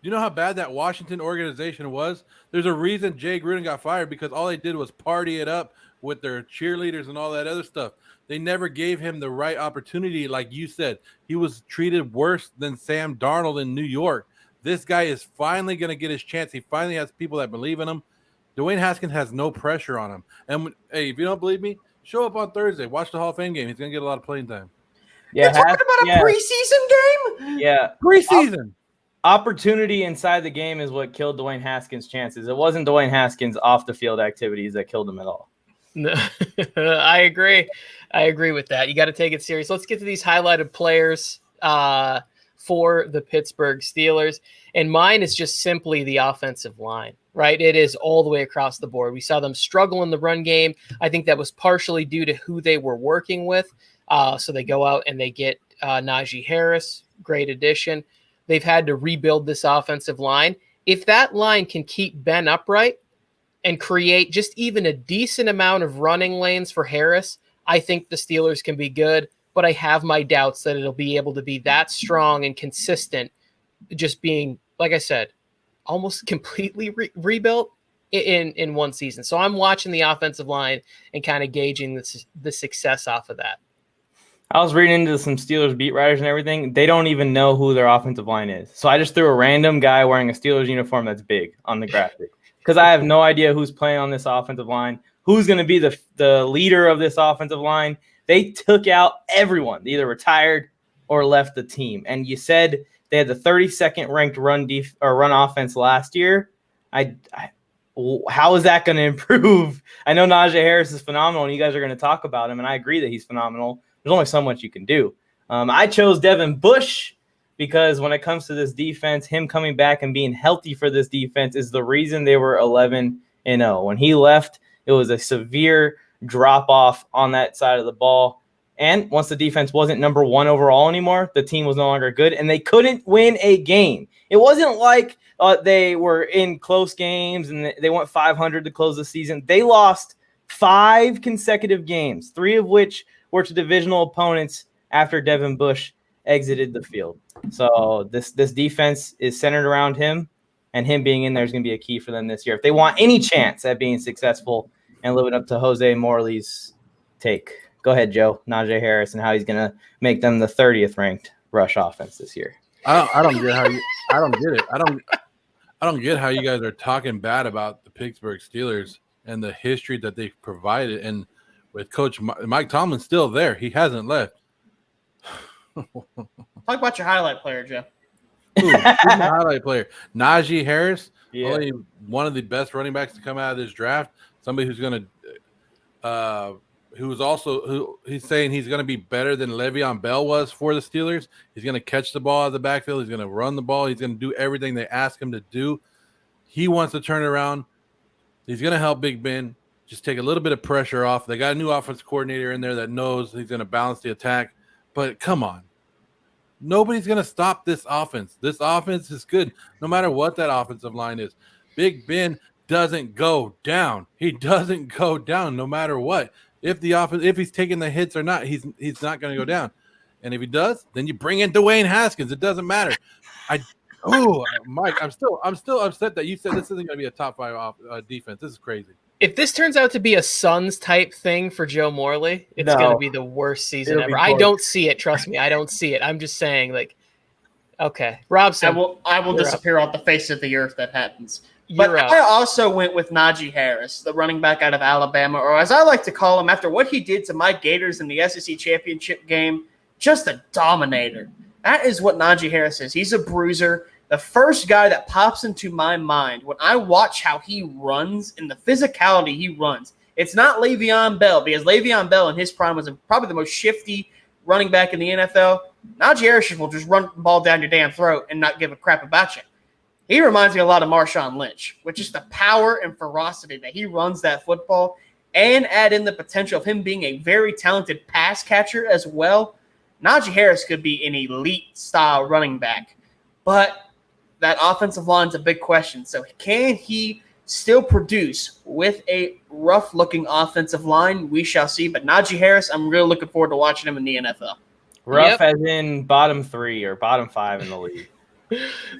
Do you know how bad that Washington organization was? There's a reason Jay Gruden got fired because all they did was party it up with their cheerleaders and all that other stuff. They never gave him the right opportunity. Like you said, he was treated worse than Sam Darnold in New York. This guy is finally going to get his chance. He finally has people that believe in him. Dwayne Haskins has no pressure on him. And, hey, if you don't believe me, show up on Thursday. Watch the Hall of Fame game. He's going to get a lot of playing time. Yeah, you're talking about a preseason game? Yeah. Preseason. Opportunity inside the game is what killed Dwayne Haskins' chances. It wasn't Dwayne Haskins off-the-field activities that killed him at all. No, I agree. I agree with that. You got to take it serious. Let's get to these highlighted players for the Pittsburgh Steelers. And mine is just simply the offensive line, right? It is all the way across the board. We saw them struggle in the run game. I think that was partially due to who they were working with. So they go out and they get Najee Harris, great addition. They've had to rebuild this offensive line. If that line can keep Ben upright and create just even a decent amount of running lanes for Harris, I think the Steelers can be good. But I have my doubts that it'll be able to be that strong and consistent, just being, like I said, almost completely rebuilt in one season. So I'm watching the offensive line and kind of gauging the success off of that. I was reading into some Steelers beat writers and everything. They don't even know who their offensive line is. So I just threw a random guy wearing a Steelers uniform that's big on the graphic because I have no idea who's playing on this offensive line, who's going to be the leader of this offensive line. They took out everyone. They either retired or left the team. And you said they had the 32nd ranked run offense last year. How is that going to improve? I know Najee Harris is phenomenal, and you guys are going to talk about him, and I agree that he's phenomenal. There's only so much you can do. I chose Devin Bush because when it comes to this defense, him coming back and being healthy for this defense is the reason they were 11-0. When he left, it was a severe drop-off on that side of the ball. And once the defense wasn't number 1 overall anymore, the team was no longer good, and they couldn't win a game. It wasn't like they were in close games and they went 500 to close the season. They lost 5 consecutive games, 3 of which were to divisional opponents after Devin Bush exited the field. So this defense is centered around him, and him being in there is going to be a key for them this year if they want any chance at being successful and living up to Jose Morley's take. Go ahead, Joe. Najee Harris and how he's going to make them the 30th ranked rush offense this year. I don't get how you. I don't get it. I don't get how you guys are talking bad about the Pittsburgh Steelers and the history that they've provided. And with Coach Mike Tomlin's still there, he hasn't left. Talk about your highlight player, Joe. Who's my highlight player? Najee Harris, Yeah. one of the best running backs to come out of this draft. Somebody who's going to he's saying he's going to be better than Le'Veon Bell was for the Steelers. He's going to catch the ball out of the backfield. He's going to run the ball. He's going to do everything they ask him to do. He wants to turn it around. He's going to help Big Ben just take a little bit of pressure off. They got a new offensive coordinator in there that knows he's going to balance the attack. But come on. Nobody's going to stop this offense. This offense is good no matter what that offensive line is. Big Ben doesn't go down. He doesn't go down no matter what. If he's taking the hits or not, he's not going to go down. And if he does, then you bring in Dwayne Haskins. It doesn't matter. Mike, I'm still upset that you said this isn't going to be a top 5 defense. This is crazy. If this turns out to be a Suns type thing for Joe Morley, it's going to be the worst season ever. I don't see it. Trust me, I don't see it. I'm just saying, like, okay, Robson. I will disappear off the face of the earth. That happens. But I also went with Najee Harris, the running back out of Alabama, or as I like to call him, after what he did to my Gators in the SEC championship game, just a dominator. That is what Najee Harris is. He's a bruiser. The first guy that pops into my mind when I watch how he runs and the physicality he runs, it's not Le'Veon Bell, because Le'Veon Bell in his prime was probably the most shifty running back in the NFL. Najee Harris will just run the ball down your damn throat and not give a crap about you. He reminds me a lot of Marshawn Lynch, with just the power and ferocity that he runs that football, and add in the potential of him being a very talented pass catcher as well. Najee Harris could be an elite-style running back, but that offensive line is a big question. So can he still produce with a rough-looking offensive line? We shall see. But Najee Harris, I'm really looking forward to watching him in the NFL. Rough as in bottom 3 or bottom 5 in the league.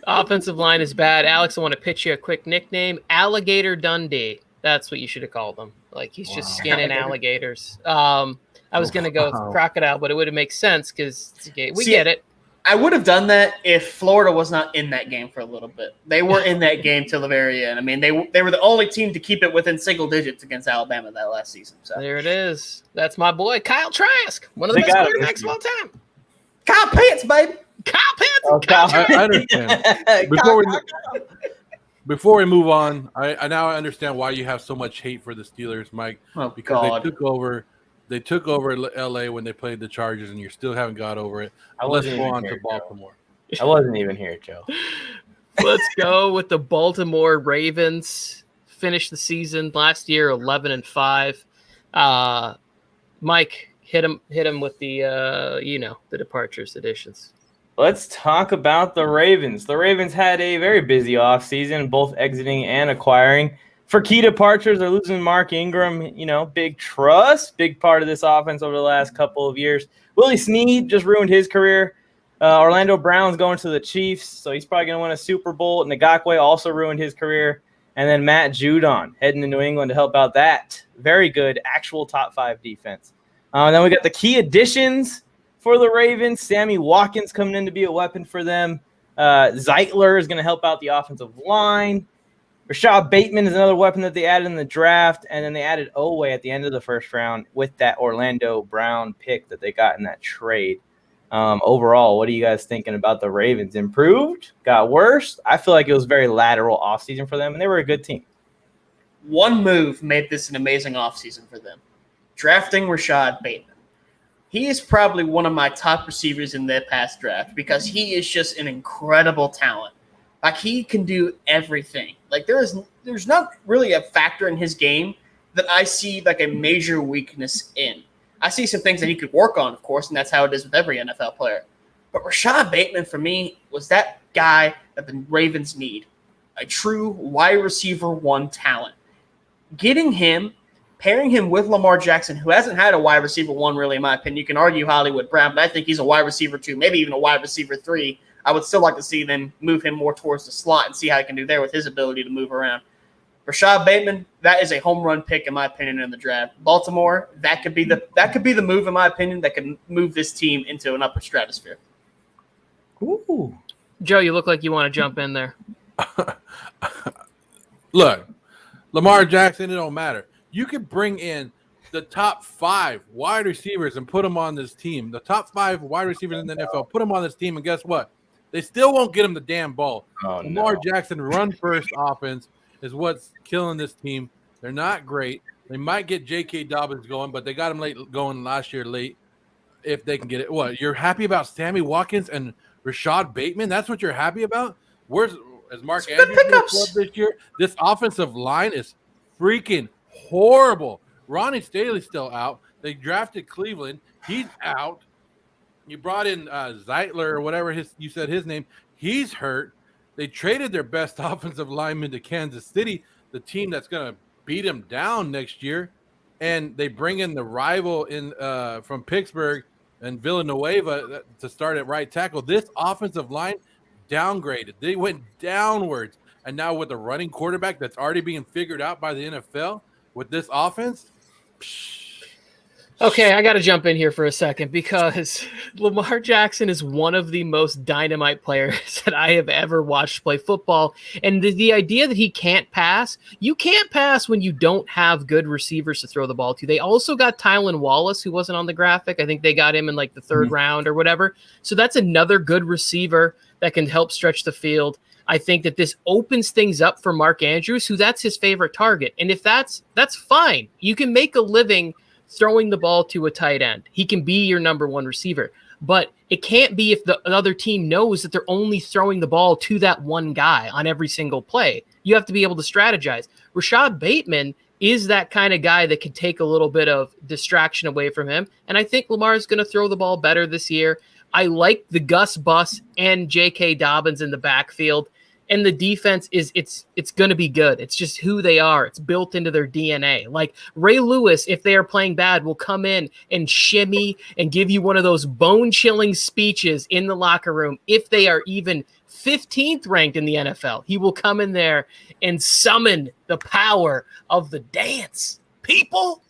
Offensive line is bad. Alex, I want to pitch you a quick nickname. Alligator Dundee. That's what you should have called him. Like, he's just skinning alligators. I was going to go with crocodile, but it would have made sense because we get it. I would have done that if Florida was not in that game for a little bit. They were in that game till the very end. I mean, they were the only team to keep it within single digits against Alabama that last season. So there it is. That's my boy, Kyle Trask, one of the best quarterbacks of all time. Kyle Pitts, baby. Kyle Pitts. I understand. Before we move on, I now understand why you have so much hate for the Steelers, Mike. Because they took over LA when they played the Chargers, and you still haven't got over it. Let's go on to Baltimore. I wasn't even here, Joe. Let's go with the Baltimore Ravens. Finished the season last year 11-5. Mike, hit him with the the departures additions. Let's talk about the Ravens. The Ravens had a very busy offseason, both exiting and acquiring. For key departures, they're losing Mark Ingram, big trust, big part of this offense over the last couple of years. Willie Snead just ruined his career. Orlando Brown's going to the Chiefs, so he's probably going to win a Super Bowl. Ngakwe also ruined his career. And then Matt Judon heading to New England to help out that very good actual top 5 defense. Then we got the key additions for the Ravens. Sammy Watkins coming in to be a weapon for them. Zeitler is going to help out the offensive line. Rashad Bateman is another weapon that they added in the draft. And then they added Owe at the end of the first round with that Orlando Brown pick that they got in that trade. Overall, what are you guys thinking about the Ravens? Improved? Got worse? I feel like it was very lateral offseason for them, and they were a good team. One move made this an amazing offseason for them. Drafting Rashad Bateman. He is probably one of my top receivers in their past draft because he is just an incredible talent. Like, he can do everything. Like, there's not really a factor in his game that I see like a major weakness in. I see some things that he could work on, of course, and that's how it is with every NFL player. But Rashad Bateman, for me, was that guy that the Ravens need, a true wide receiver one talent. Getting him, pairing him with Lamar Jackson, who hasn't had a wide receiver one, really, in my opinion. You can argue Hollywood Brown, but I think he's a wide receiver two, maybe even a wide receiver three. I would still like to see them move him more towards the slot and see how he can do there with his ability to move around. Rashad Bateman, that is a home run pick, in my opinion, in the draft. Baltimore, that could be the move, in my opinion, that could move this team into an upper stratosphere. Ooh. Joe, you look like you want to jump in there. Look, Lamar Jackson, it don't matter. You could bring in the top 5 wide receivers and put them on this team. The top 5 wide receivers in the NFL, put them on this team, and guess what? They still won't get him the damn ball. Lamar Jackson run-first offense is what's killing this team. They're not great. They might get J.K. Dobbins going, but they got him going last year late if they can get it. What, you're happy about Sammy Watkins and Rashad Bateman? That's what you're happy about? As Mark Andrews this year, this offensive line is freaking horrible. Ronnie Staley's still out. They drafted Cleveland. He's out. You brought in Zeitler or whatever you said his name. He's hurt. They traded their best offensive lineman to Kansas City, the team that's going to beat them down next year. And they bring in the rival from Pittsburgh and Villanueva to start at right tackle. This offensive line downgraded. They went downwards. And now with a running quarterback that's already being figured out by the NFL with this offense. Okay, I got to jump in here for a second because Lamar Jackson is one of the most dynamite players that I have ever watched play football. And the idea that he can't pass, you can't pass when you don't have good receivers to throw the ball to. They also got Tylan Wallace, who wasn't on the graphic. I think they got him in like the third round or whatever. So that's another good receiver that can help stretch the field. I think that this opens things up for Mark Andrews, who that's his favorite target. And if that's fine. You can make a living throwing the ball to a tight end. He can be your number one receiver. But it can't be if the other team knows that they're only throwing the ball to that one guy on every single play. You have to be able to strategize. Rashad Bateman is that kind of guy that can take a little bit of distraction away from him. And I think Lamar is going to throw the ball better this year. I like the Gus Bus and J.K. Dobbins in the backfield. And the defense it's going to be good. It's just who they are. It's built into their DNA. Like Ray Lewis, if they are playing bad, will come in and shimmy and give you one of those bone-chilling speeches in the locker room. If they are even 15th ranked in the NFL, he will come in there and summon the power of the dance. People.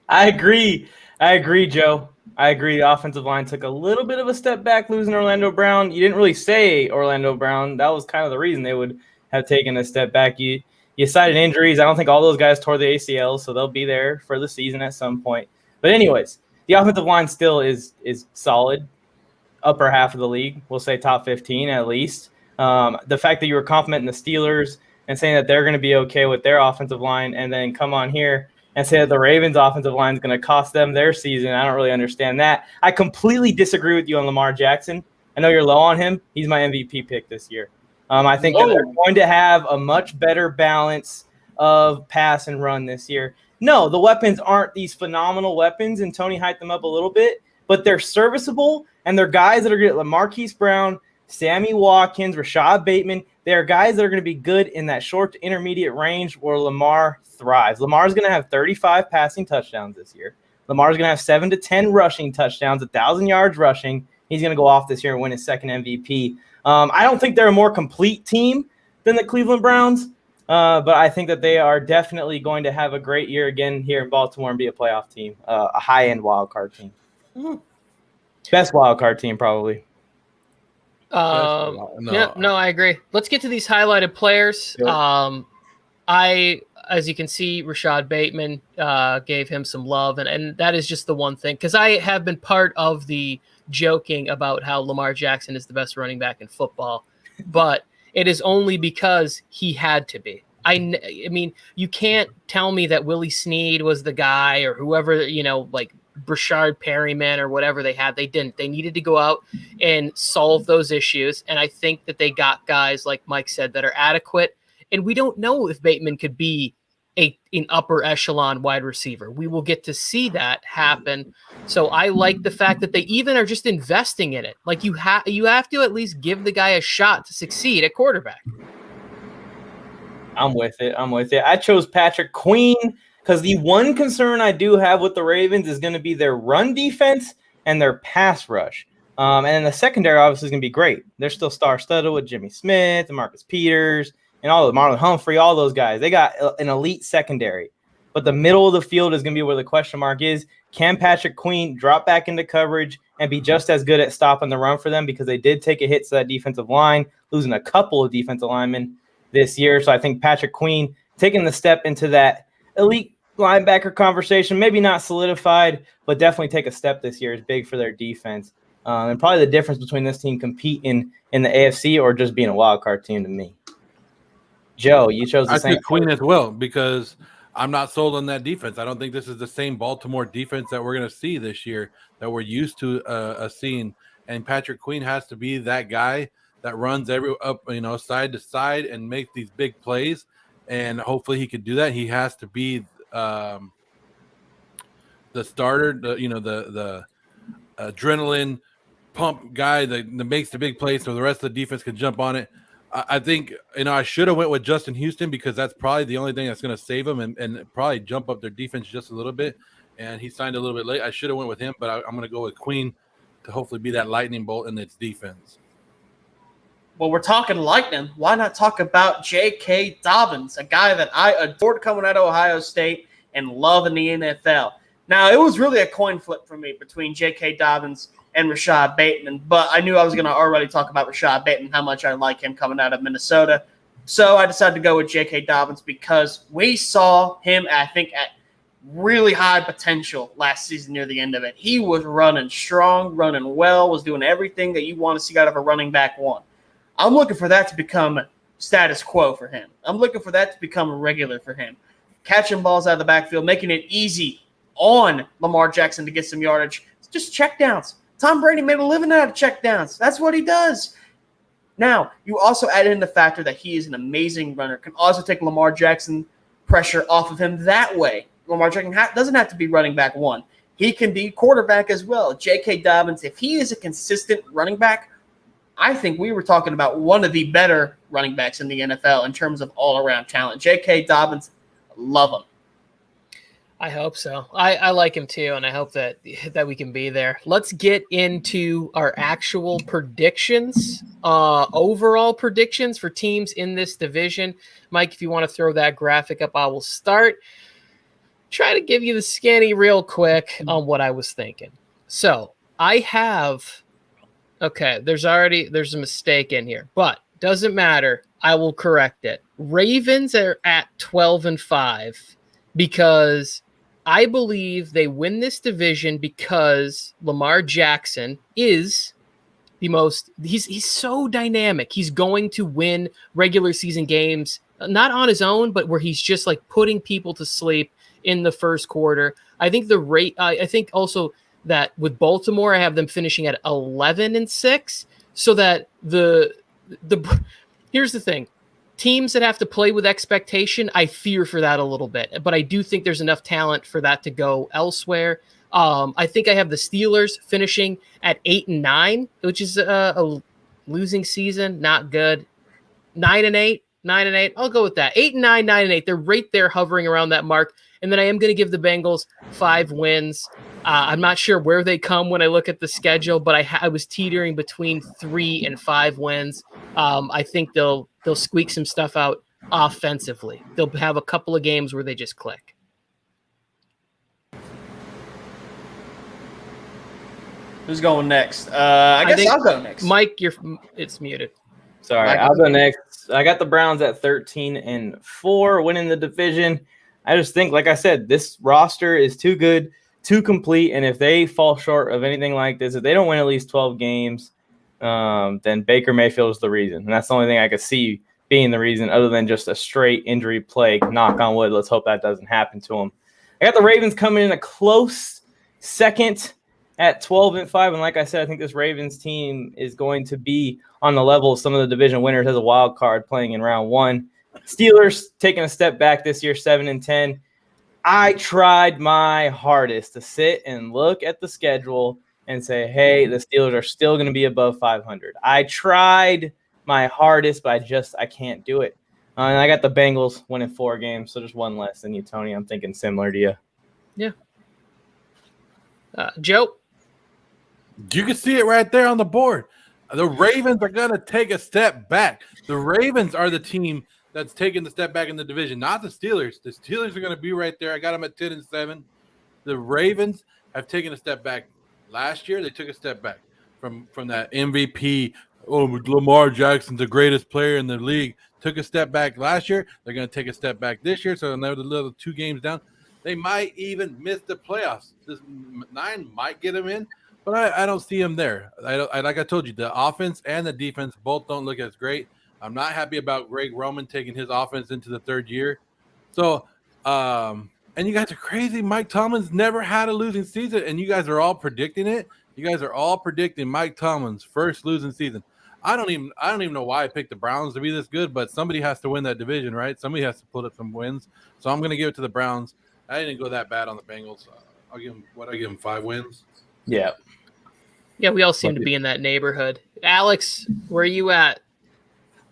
I agree, Joe. I agree. The offensive line took a little bit of a step back losing Orlando Brown. You didn't really say Orlando Brown. That was kind of the reason they would have taken a step back. You cited injuries. I don't think all those guys tore the ACL, so they'll be there for the season at some point. But anyways, the offensive line still is solid, upper half of the league. We'll say top 15 at least. The fact that you were complimenting the Steelers and saying that they're going to be okay with their offensive line and then come on here and say that the Ravens' offensive line is going to cost them their season. I don't really understand that. I completely disagree with you on Lamar Jackson. I know you're low on him. He's my MVP pick this year. I think that they're going to have a much better balance of pass and run this year. No, the weapons aren't these phenomenal weapons, and Tony hyped them up a little bit, but they're serviceable, and they're guys that are good. Marquise Brown, Sammy Watkins, Rashad Bateman. They are guys that are going to be good in that short to intermediate range where Lamar thrives. Lamar's going to have 35 passing touchdowns this year. Lamar's going to have 7 to 10 rushing touchdowns, 1,000 yards rushing. He's going to go off this year and win his second MVP. I don't think they're a more complete team than the Cleveland Browns, but I think that they are definitely going to have a great year again here in Baltimore and be a playoff team, a high-end wild card team. Best wild card team probably. No, I agree. Let's get to these highlighted players. Sure. As you can see, Rashad Bateman gave him some love, and that is just the one thing. Because I have been part of the joking about how Lamar Jackson is the best running back in football, but it is only because he had to be. I mean, you can't tell me that Willie Snead was the guy or whoever, like Brashard Perryman or whatever they had. They didn't. They needed to go out and solve those issues, and I think that they got guys, like Mike said, that are adequate. And we don't know if Bateman could be an upper echelon wide receiver. We will get to see that happen. So I like the fact that they even are just investing in it. Like you have to at least give the guy a shot to succeed at quarterback. I'm with it. I chose Patrick Queen because the one concern I do have with the Ravens is going to be their run defense and their pass rush. And then the secondary obviously is going to be great. They're still star-studded with Jimmy Smith and Marcus Peters and all the Marlon Humphrey, all those guys. They got an elite secondary. But the middle of the field is going to be where the question mark is. Can Patrick Queen drop back into coverage and be just as good at stopping the run for them? Because they did take a hit to that defensive line, losing a couple of defensive linemen this year. So I think Patrick Queen taking the step into that elite linebacker conversation, maybe not solidified, but definitely take a step this year is big for their defense. And probably the difference between this team competing in the AFC or just being a wild card team to me. Joe, you chose the same. I took Queen as well because I'm not sold on that defense. I don't think this is the same Baltimore defense that we're going to see this year that we're used to seeing. And Patrick Queen has to be that guy that runs side to side and makes these big plays. And hopefully he could do that. He has to be the starter, the adrenaline pump guy that makes the big plays so the rest of the defense can jump on it. I think, I should have went with Justin Houston because that's probably the only thing that's going to save them and probably jump up their defense just a little bit. And he signed a little bit late. I should have went with him, but I'm going to go with Queen to hopefully be that lightning bolt in its defense. Well, we're talking lightning. Why not talk about J.K. Dobbins, a guy that I adored coming out of Ohio State and love in the NFL. Now, it was really a coin flip for me between J.K. Dobbins and Rashad Bateman, but I knew I was going to already talk about Rashad Bateman, how much I like him coming out of Minnesota. So I decided to go with J.K. Dobbins because we saw him, I think, at really high potential last season near the end of it. He was running strong, running well, was doing everything that you want to see out of a running back one. I'm looking for that to become status quo for him. I'm looking for that to become regular for him. Catching balls out of the backfield, making it easy on Lamar Jackson to get some yardage. It's just check downs. Tom Brady made a living out of check downs. That's what he does. Now, you also add in the factor that he is an amazing runner, can also take Lamar Jackson pressure off of him that way. Lamar Jackson doesn't have to be running back one. He can be quarterback as well. J.K. Dobbins, if he is a consistent running back, I think we were talking about one of the better running backs in the NFL in terms of all-around talent. J.K. Dobbins, love him. I hope so. I like him too, and I hope that we can be there. Let's get into our actual predictions, overall predictions for teams in this division. Mike, if you want to throw that graphic up, I will start. Try to give you the skinny real quick on what I was thinking. So I have – okay, there's a mistake in here, but doesn't matter. I will correct it. Ravens are at 12-5 because – I believe they win this division because Lamar Jackson is the most he's so dynamic. He's going to win regular season games, not on his own, but where he's just like putting people to sleep in the first quarter. I think I think also that with Baltimore, I have them finishing at 11-6, so that the here's the thing. Teams that have to play with expectation, I fear for that a little bit, but I do think there's enough talent for that to go elsewhere. I think I have the Steelers finishing at 8-9, which is a losing season, not good. 9-8. I'll go with that. 8-9, 9-8. They're right there hovering around that mark. And then I am going to give the Bengals 5 wins. I'm not sure where they come when I look at the schedule, but I was teetering between 3 and 5 wins. I think they'll squeak some stuff out offensively. They'll have a couple of games where they just click. Who's going next? I guess I'll go next. Mike, it's muted. Sorry, I'll go next. I got the Browns at 13-4, winning the division. I just think, like I said, this roster is too good, too complete, and if they fall short of anything like this, if they don't win at least 12 games, then Baker Mayfield is the reason. And that's the only thing I could see being the reason other than just a straight injury plague. Knock on wood. Let's hope that doesn't happen to him. I got the Ravens coming in a close second at 12-5. And like I said, I think this Ravens team is going to be on the level of some of the division winners as a wild card playing in round 1. Steelers taking a step back this year, 7-10. I tried my hardest to sit and look at the schedule and say, hey, the Steelers are still going to be above 500. I tried my hardest, but I can't do it. And I got the Bengals winning 4 games, so just one less than you, Tony. I'm thinking similar to you. Yeah. Joe? You can see it right there on the board. The Ravens are going to take a step back. The Ravens are the team that's taking the step back in the division, not the Steelers. The Steelers are going to be right there. I got them at 10-7. The Ravens have taken a step back. Last year, they took a step back from that MVP. Oh, Lamar Jackson's the greatest player in the league. Took a step back last year. They're going to take a step back this year. So another little 2 games down. They might even miss the playoffs. This 9 might get them in, but I don't see them there. Like I told you, the offense and the defense both don't look as great. I'm not happy about Greg Roman taking his offense into the 3rd year. So, and you guys are crazy. Mike Tomlin's never had a losing season, and you guys are all predicting it. You guys are all predicting Mike Tomlin's first losing season. I don't even know why I picked the Browns to be this good, but somebody has to win that division, right? Somebody has to put up some wins. So I'm going to give it to the Browns. I didn't go that bad on the Bengals. I give them 5 wins. Yeah. Yeah, we all seem to be in that neighborhood. Alex, where are you at?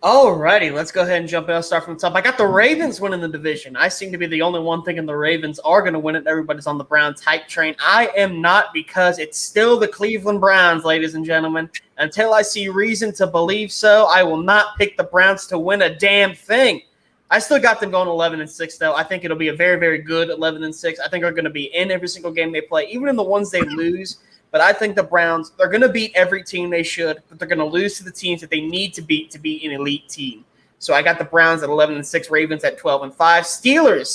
Alrighty, let's go ahead and jump in. I'll start from the top. I got the Ravens winning the division. I seem to be the only one thinking the Ravens are going to win it. Everybody's on the Browns hype train. I am not, because it's still the Cleveland Browns, ladies and gentlemen. Until I see reason to believe so, I will not pick the Browns to win a damn thing. I still got them going 11-6, though. I think it'll be a very, very good 11-6. I think they're going to be in every single game they play, even in the ones they lose. But I think the Browns, they're going to beat every team they should, but they're going to lose to the teams that they need to beat an elite team. So I got the Browns at 11-6, Ravens at 12-5. Steelers,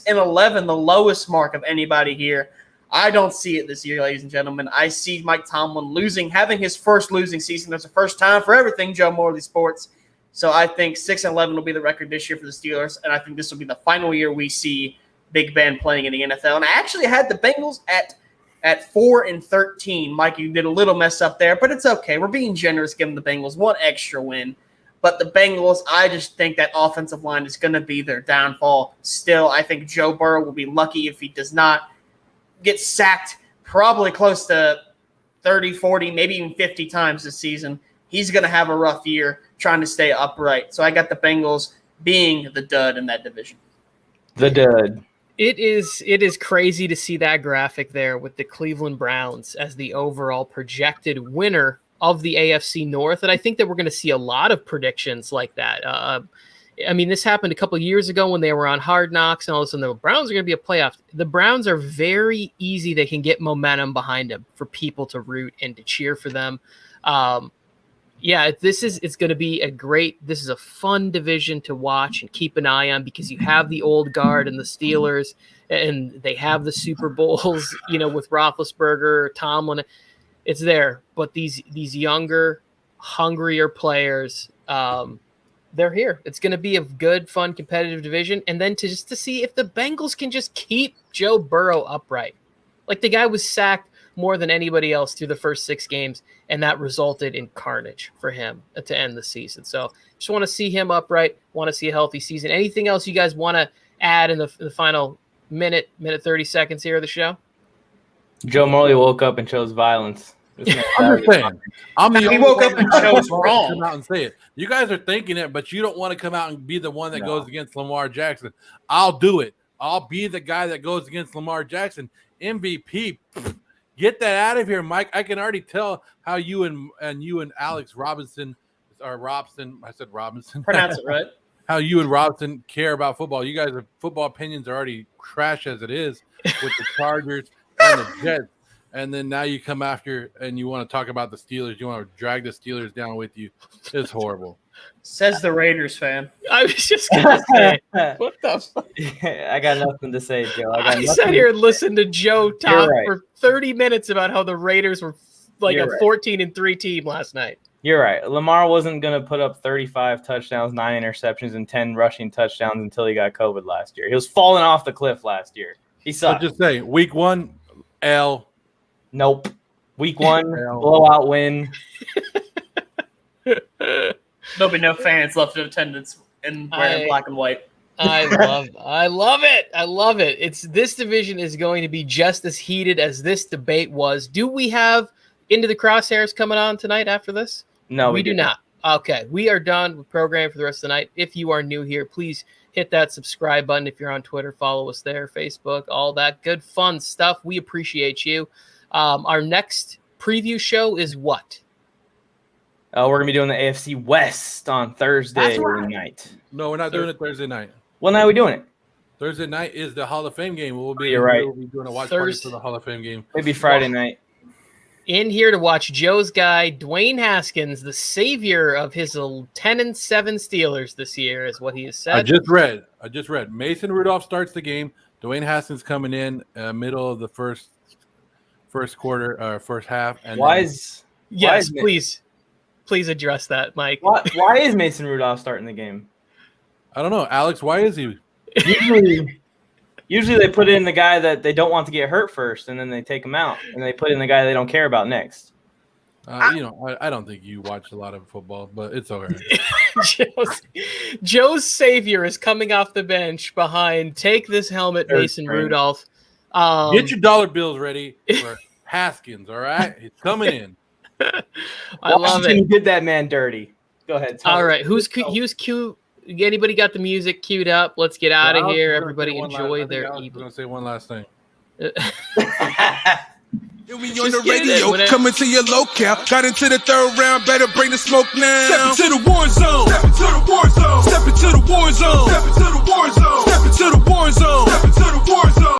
6-11, the lowest mark of anybody here. I don't see it this year, ladies and gentlemen. I see Mike Tomlin having his first losing season. That's the first time for everything, Joe Morley Sports. So I think 6-11 will be the record this year for the Steelers, and I think this will be the final year we see Big Ben playing in the NFL. And I actually had the Bengals at 4-13. Mike, you did a little mess up there, but it's okay. We're being generous, giving the Bengals one extra win. But the Bengals, I just think that offensive line is going to be their downfall. Still, I think Joe Burrow will be lucky if he does not get sacked probably close to 30, 40, maybe even 50 times this season. He's going to have a rough year trying to stay upright. So I got the Bengals being the dud in that division. The dud. It is crazy to see that graphic there with the Cleveland Browns as the overall projected winner of the AFC North. And I think that we're going to see a lot of predictions like that. I mean, this happened a couple of years ago when they were on Hard Knocks, and all of a sudden the Browns are going to be a playoff. The Browns are very easy. They can get momentum behind them for people to root and to cheer for them. It's going to be this is a fun division to watch and keep an eye on, because you have the old guard and the Steelers, and they have the Super Bowls, with Roethlisberger, Tomlin. It's there. But these younger, hungrier players, they're here. It's going to be a good, fun, competitive division. And then to see if the Bengals can just keep Joe Burrow upright. Like, the guy was sacked more than anybody else through the first 6 games, and that resulted in carnage for him to end the season. So just want to see him upright, want to see a healthy season. Anything else you guys want to add in the final minute 30 seconds here of the show? Joe Morley woke up and chose violence. I'm just saying. He woke up and chose wrong. Come out and say it. You guys are thinking it, but you don't want to come out and be the one that goes against Lamar Jackson. I'll do it. I'll be the guy that goes against Lamar Jackson. MVP. Get that out of here, Mike. I can already tell how you and Alex Robinson, or Robson, I said Robinson. Pronounce it right. How you and Robson care about football. You guys' football opinions are already trash as it is with the Chargers and the Jets. And then now you come after and you want to talk about the Steelers. You want to drag the Steelers down with you. It's horrible. Says the Raiders fan. I was just going to say, what the fuck? I got nothing to say, Joe. I sat here and listened to Joe talk for 30 minutes about how the Raiders were like a 14-3 team last night. You're right. Lamar wasn't going to put up 35 touchdowns, 9 interceptions, and 10 rushing touchdowns until he got COVID last year. He was falling off the cliff last year. He sucked. So just say, week 1, L. Nope. Week 1, blowout win. There'll be no fans left in attendance and wearing black and white. I love it. This division is going to be just as heated as this debate was. Do we have Into the Crosshairs coming on tonight after this? No, we do not. Okay, we are done with programming for the rest of the night. If you are new here, please hit that subscribe button. If you're on Twitter, follow us there, Facebook, all that good fun stuff. We appreciate you. Our next preview show is what? We're going to be doing the AFC West on Thursday night. No, we're not doing it Thursday night. What night are we doing it? Thursday night is the Hall of Fame game. We'll be doing a watch party for the Hall of Fame game. Maybe Friday night. In here to watch Joe's guy, Dwayne Haskins, the savior of his 10-7 Steelers this year, is what he has said. I just read. Mason Rudolph starts the game. Dwayne Haskins coming in middle of the first quarter, first half. And please address that, Mike. Why is Mason Rudolph starting the game? I don't know, Alex. Why is he? Usually they put in the guy that they don't want to get hurt first, and then they take him out, and they put in the guy they don't care about next. I don't think you watch a lot of football, but it's all right. Joe's savior is coming off the bench behind Take This Helmet, Mason Rudolph. Get your dollar bills ready for Haskins, all right? He's coming in. I love it. You did that man dirty. Go ahead. All right, who's cute? Anybody got the music queued up? Let's get out of here. Everybody enjoy their evening. I was going to say one last thing. We on the radio, coming to your locale. Got into the third round, better bring the smoke now. Step into the war zone. Step into the war zone. Step into the war zone.